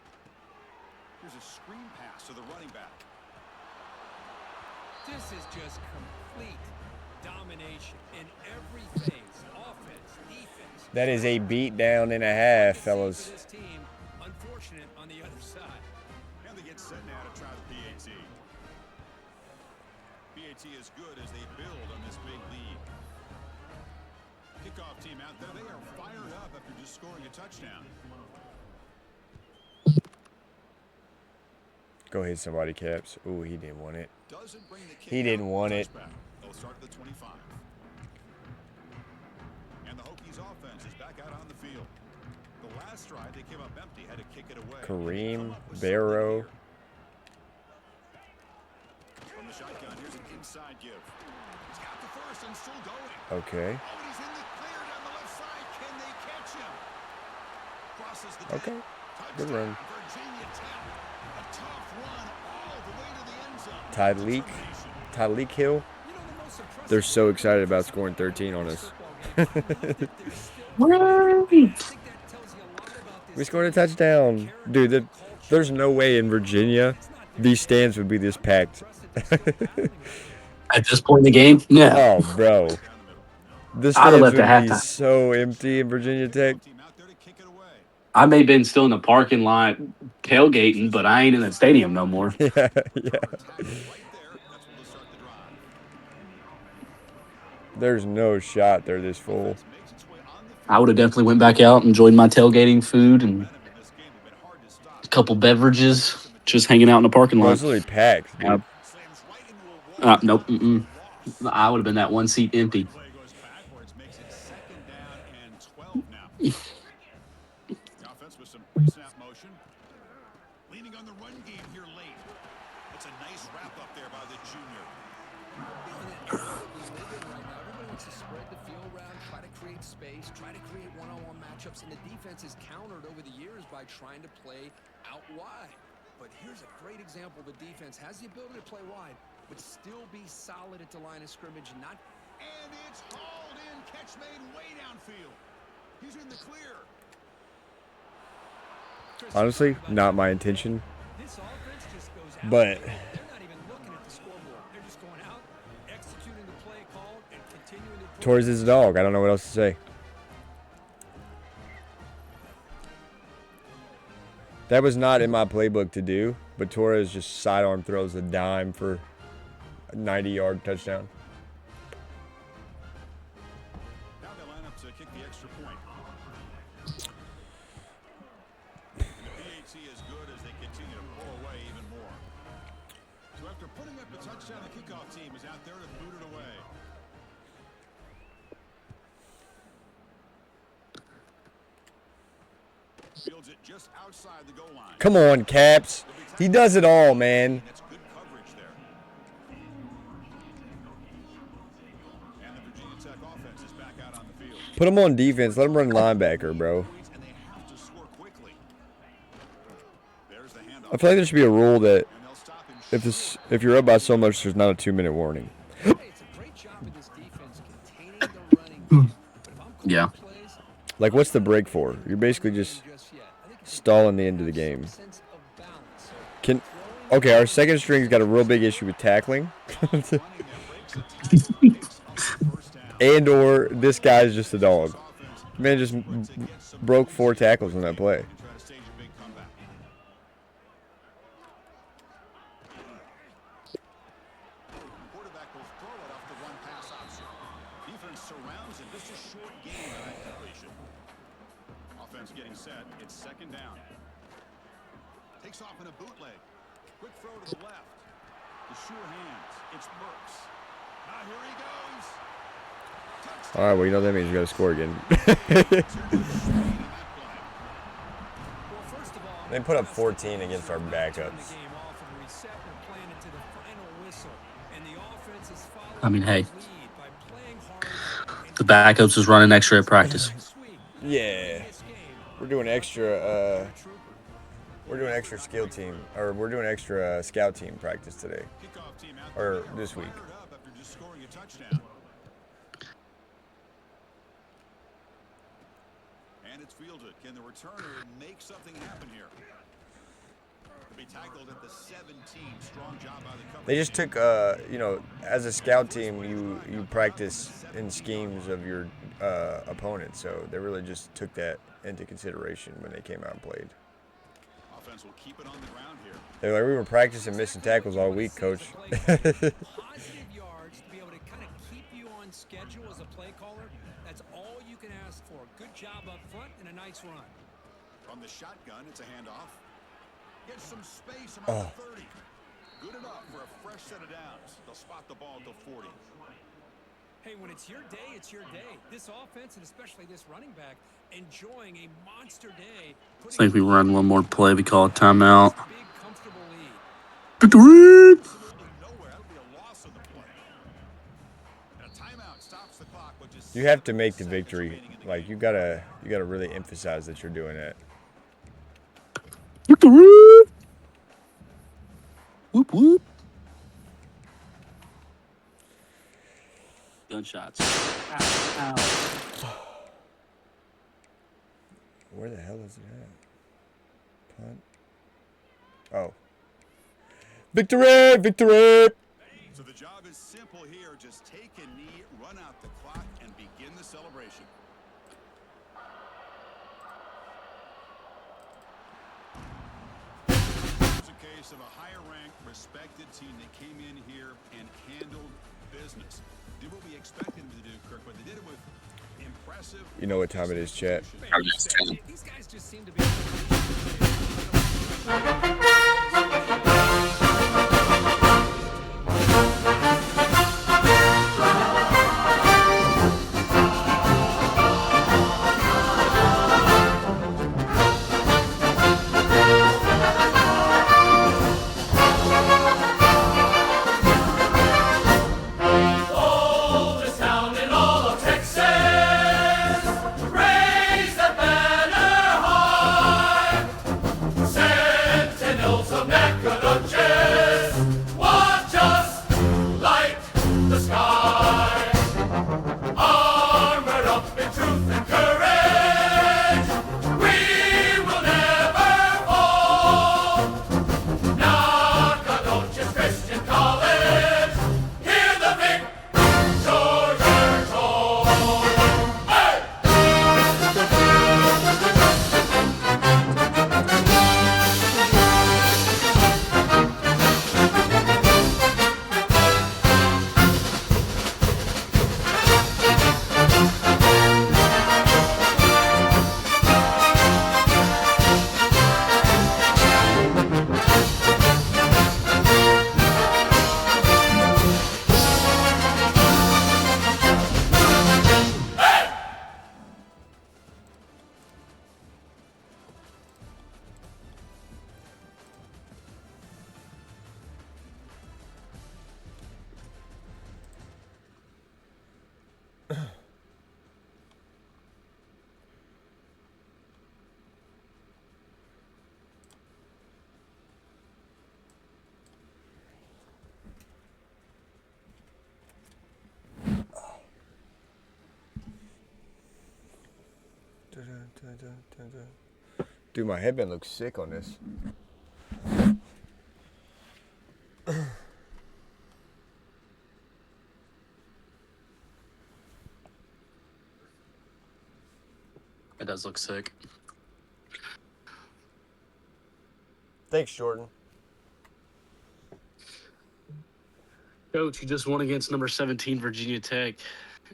Here's a screen pass to the running back. This is just complete domination in every phase. Offense, defense. That is a beat down and a half, fellas. This team, unfortunate on the other side. And they get set now to try the PAT. PAT is good as they build on this big lead. Kickoff team out there. They are fired up after just scoring a touchdown. Go ahead, somebody, Caps. Ooh, he didn't want it. Doesn't bring the kick He didn't out. want it. They'll start at the 25. And the Hokies offense is back out on the field. The last drive they came up empty, had to kick it away. Kareem, Barrow. From the shotgun, here's an inside give. He's got the first and still going. Okay. Oh, and he's in the clear down the left side. Can they catch him? Crosses the Okay. 10. Good run. Virginia Tech. A tough run all the way to the end zone. Tyleek Hill. They're so excited about scoring 13 on us. We scored a touchdown. Dude, there's no way in Virginia these stands would be this packed. At this point in the game, yeah. Oh, bro. The I'd have stands left would at be halftime. so empty in Virginia Tech. Team out there to kick it away. I may have been still in the parking lot tailgating, but I ain't in the stadium no more. Yeah, yeah. Right there. That's where they'll start the drive. There's no shot they're this full. Makes its way on the I would have definitely went back out, enjoyed my tailgating food and momentum in this game. It's been hard to stop. a couple beverages, just hanging out in the parking Bro, lot. it's literally packed, dude. Slams right into a wall. Nope. I would have been that one seat empty. Play goes backwards, makes it second down and 12 now. The offense with some pre-snap motion. Leaning on the run game here late. That's a nice wrap up there by the junior. Everybody wants to spread the field around, try to create space, try to create one-on-one matchups, and the defense is countered over the years by trying to play out wide. But here's a great example. The defense has the ability to play wide, but still be solid at the line of scrimmage, not. And it's hauled in. Catch made way downfield. He's in the clear. Honestly, not my intention. This offense just goes out. But They're not even looking at the scoreboard. They're just going out, executing the play call, and continuing to. towards his dog. I don't know what else to say. That was not in my playbook to do, but Torres just sidearm throws a dime for a 90-yard touchdown. Now they line up to kick the extra point. And the PAT is good as they continue to pull away even more. So after putting up a touchdown, the kickoff team is out there to boot it away. Fields it just outside the goal line. Come on, Caps. He does it all, man. That's good coverage there. And the Virginia Tech offense is back out on the field. Put him on defense. Let him run linebacker, bro. And they have to score quickly. There's the handoff. I feel like there should be a rule that And they'll stop him if you're up by so much, there's not a 2-minute warning. Hey, it's a great job of this defense containing the running game. But if I'm calling Yeah. plays, Like, what's the break for? You're basically just just yet. I think it's stalling the end of the game. sense of balance. So Can okay, our second string's got a real big issue with tackling. And or this guy's just a dog. Man just broke 4 tackles on that play. to try to stage a big comeback. Quarterback will throw it off the one pass option. Defense surrounds it. Just a short gain on that completion. Offense getting set. It's second down. Takes off in a bootleg. Quick throw to the left. The sure hands. It's Burks. Now here he goes. Touchdown. All right, well, you know that means you got to score again. Well, first of all, They put up 14 against our backups. the game off and reset. We're playing into the final whistle, and the offense is following I mean, hey, the lead by playing hard and the backups was running extra at practice. sweet. Yeah. This game, We're doing extra skill team, or we're doing extra scout team practice today, Kickoff team out or there, this week. fired up after just scoring a touchdown. And it's fielded. Can the returner make something happen here? To be tackled at the 17. Strong job by the coverage. They just took, as a scout team, you practice in schemes of your opponent, so they really just took that into consideration when they came out and played. Offense will keep it on the ground here. They're like, we were practicing missing tackles all week, coach. positive yards to be able to kind of keep you on schedule as a play caller. That's all you can ask for. Good job up front and a nice run. From the shotgun, it's a handoff. Gets some space around the 30. Good enough for a fresh set of downs. They'll spot the ball at the 40. Hey, when it's your day, it's your day. This offense, and especially this running back, enjoying a monster day. I think we run one more play. We call it timeout. Big, comfortable lead. Victory! Absolutely nowhere. That'll be a loss on the play. And a timeout stops the clock, which is You have to make the victory. Like, you gotta really emphasize that you're doing that. Victory! Whoop whoop. Gunshots. Ow. Where the hell is it at? Punt. Oh. Victory! Victory! So the job is simple here. Just take a knee, run out the clock, and begin the celebration. It's a case of a higher-ranked, respected team that came in here and handled business. Did what we expected them to do, Kirk, but they did it with impressive. You know what time it is, chat. These guys just seem to be. Oldest town in all of Texas, raise the banner high. Sentinels Dude, my headband looks sick on this. It does look sick. Thanks, Jordan. Coach, you just won against number 17 Virginia Tech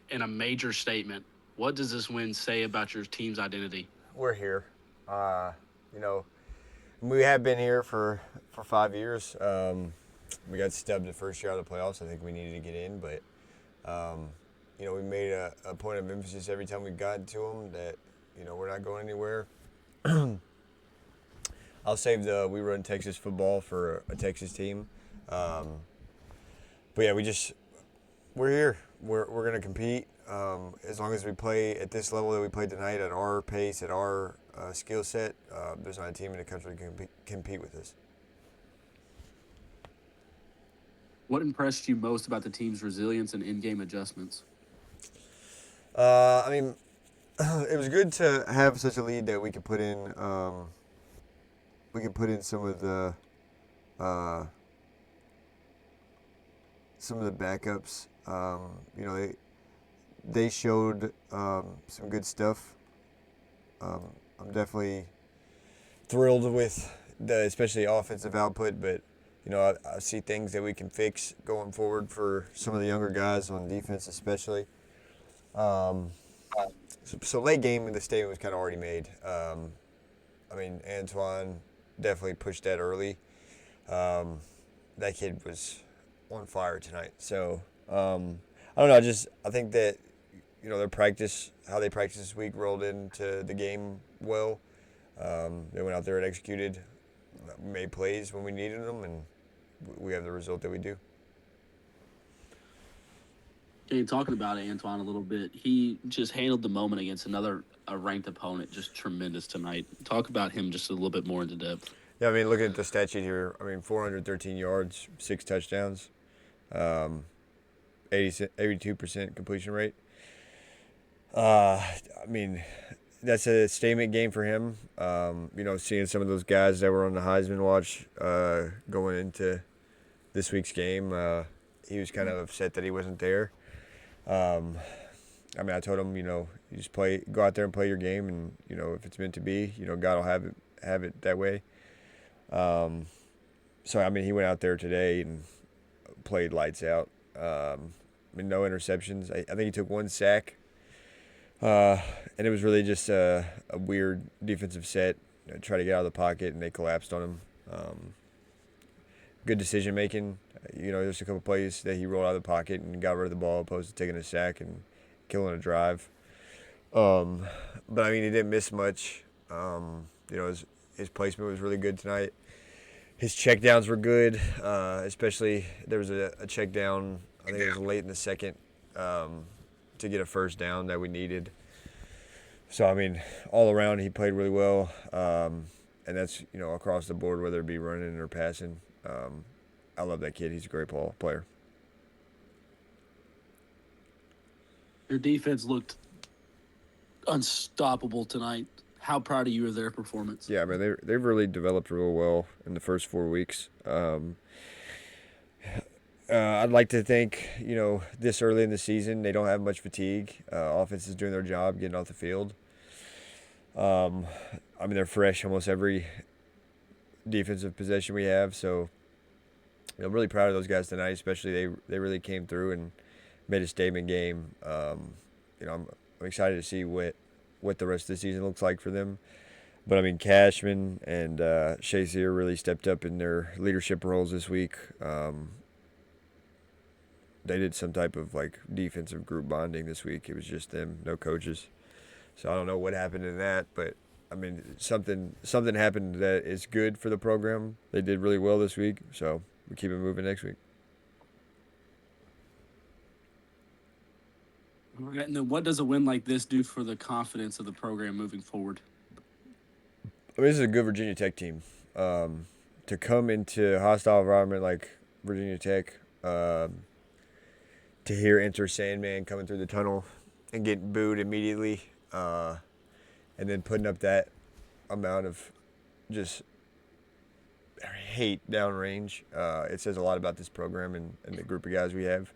in a major statement. What does this win say about your team's identity? We're here. We have been here for 5 years. We got stubbed the first year out of the playoffs. I think we needed to get in, but we made a point of emphasis every time we got to them that we're not going anywhere. I'll save the we run Texas football for a Texas team. But yeah, we're here. We're gonna compete as long as we play at this level that we played tonight at our pace, at our skill set. There's not a team in the country that can compete with us. What impressed you most about the team's resilience and in-game adjustments? It was good to have such a lead that we could put in. We could put in some of the backups. They showed some good stuff. I'm definitely thrilled with especially offensive output, but I see things that we can fix going forward for some of the younger guys on defense, especially. So late game in the statement was kind of already made. Antoine definitely pushed that early. That kid was on fire tonight. So I don't know. I think that their practice, how they practiced this week, rolled into the game well. They went out there and executed, made plays when we needed them, and we have the result that we do. Okay, talking about Antoine a little bit, he just handled the moment against a ranked opponent just tremendous tonight. Talk about him just a little bit more into depth. Yeah, looking at the stat sheet here, 413 yards, 6 touchdowns, 82% completion rate. That's a statement game for him. Seeing some of those guys that were on the Heisman watch going into this week's game, he was kind of upset that he wasn't there. I told him, you just go out there and play your game, and if it's meant to be, God will have it that way. He went out there today and played lights out. No interceptions. I think he took 1 sack. And it was really just a weird defensive set. Try to get out of the pocket, and they collapsed on him. Good decision making. There's a couple plays that he rolled out of the pocket and got rid of the ball, opposed to taking a sack and killing a drive. He didn't miss much. His placement was really good tonight. His checkdowns were good, especially there was a check down, I think it was late in the second, to get a first down that we needed. So, all around he played really well, and that's, across the board, whether it be running or passing. I love that kid. He's a great ball player. Your defense looked unstoppable tonight. How proud of you of their performance? Yeah, they've really developed real well in the first 4 weeks. I'd like to think, this early in the season, they don't have much fatigue. Offense is doing their job, getting off the field. They're fresh almost every defensive possession we have. So, I'm really proud of those guys tonight, especially they really came through and made a statement game. I'm excited to see what the rest of the season looks like for them. But, Cashman and Shazier really stepped up in their leadership roles this week. They did some type of defensive group bonding this week. It was just them, no coaches. So I don't know what happened in that, but something happened that is good for the program. They did really well this week, so we keep it moving next week. All right, and then what does a win like this do for the confidence of the program moving forward? This is a good Virginia Tech team. To come into a hostile environment like Virginia Tech, to hear enter Sandman coming through the tunnel and get booed immediately, and and then putting up that amount of just hate downrange. It says a lot about this program and the group of guys we have.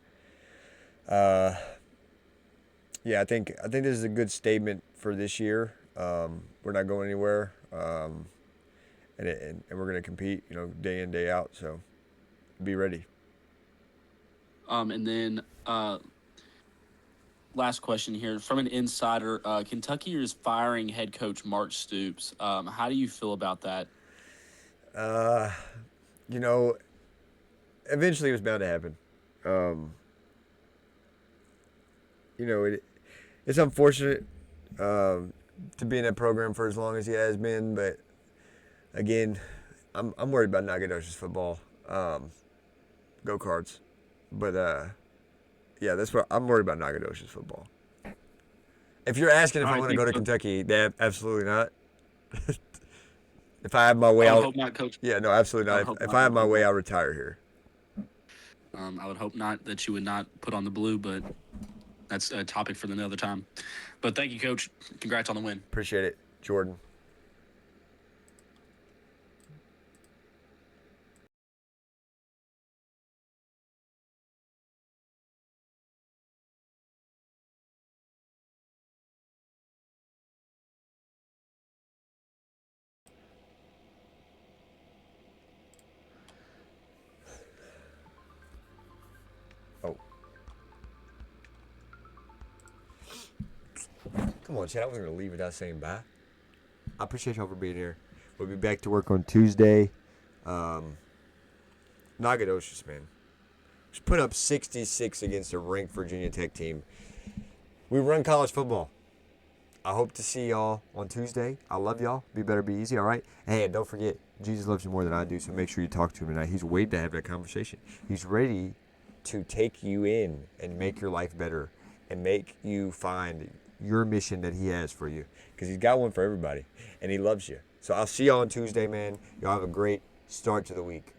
Yeah, I think this is a good statement for this year. We're not going anywhere, and we're going to compete, day in, day out. So be ready. And then last question here from an insider: Kentucky is firing head coach Mark Stoops. How do you feel about that? Eventually it was bound to happen. It's unfortunate to be in that program for as long as he has been, but again, I'm worried about Nacogdoches football. Go Cards. But yeah, that's what I'm worried about. Nacogdoches football. If you're asking if I want to go to Kentucky, absolutely not. If I have my way, I would hope not, Coach. Yeah, no, absolutely not. If I have my way, I'll retire here. I would hope not that you would not put on the blue, but that's a topic for another time. But thank you, Coach. Congrats on the win. Appreciate it, Jordan. Oh. Come on, Chad. I wasn't going to leave without saying bye. I appreciate y'all for being here. We'll be back to work on Tuesday. Nacogdoches, man. Just put up 66 against a ranked Virginia Tech team. We run college football. I hope to see y'all on Tuesday. I love y'all. Be better, be easy, all right? Hey, and don't forget, Jesus loves you more than I do, so make sure you talk to him tonight. He's waiting to have that conversation. He's ready to take you in and make your life better and make you find your mission that he has for you, because he's got one for everybody, and he loves you. So I'll see y'all on Tuesday, man. Y'all have a great start to the week.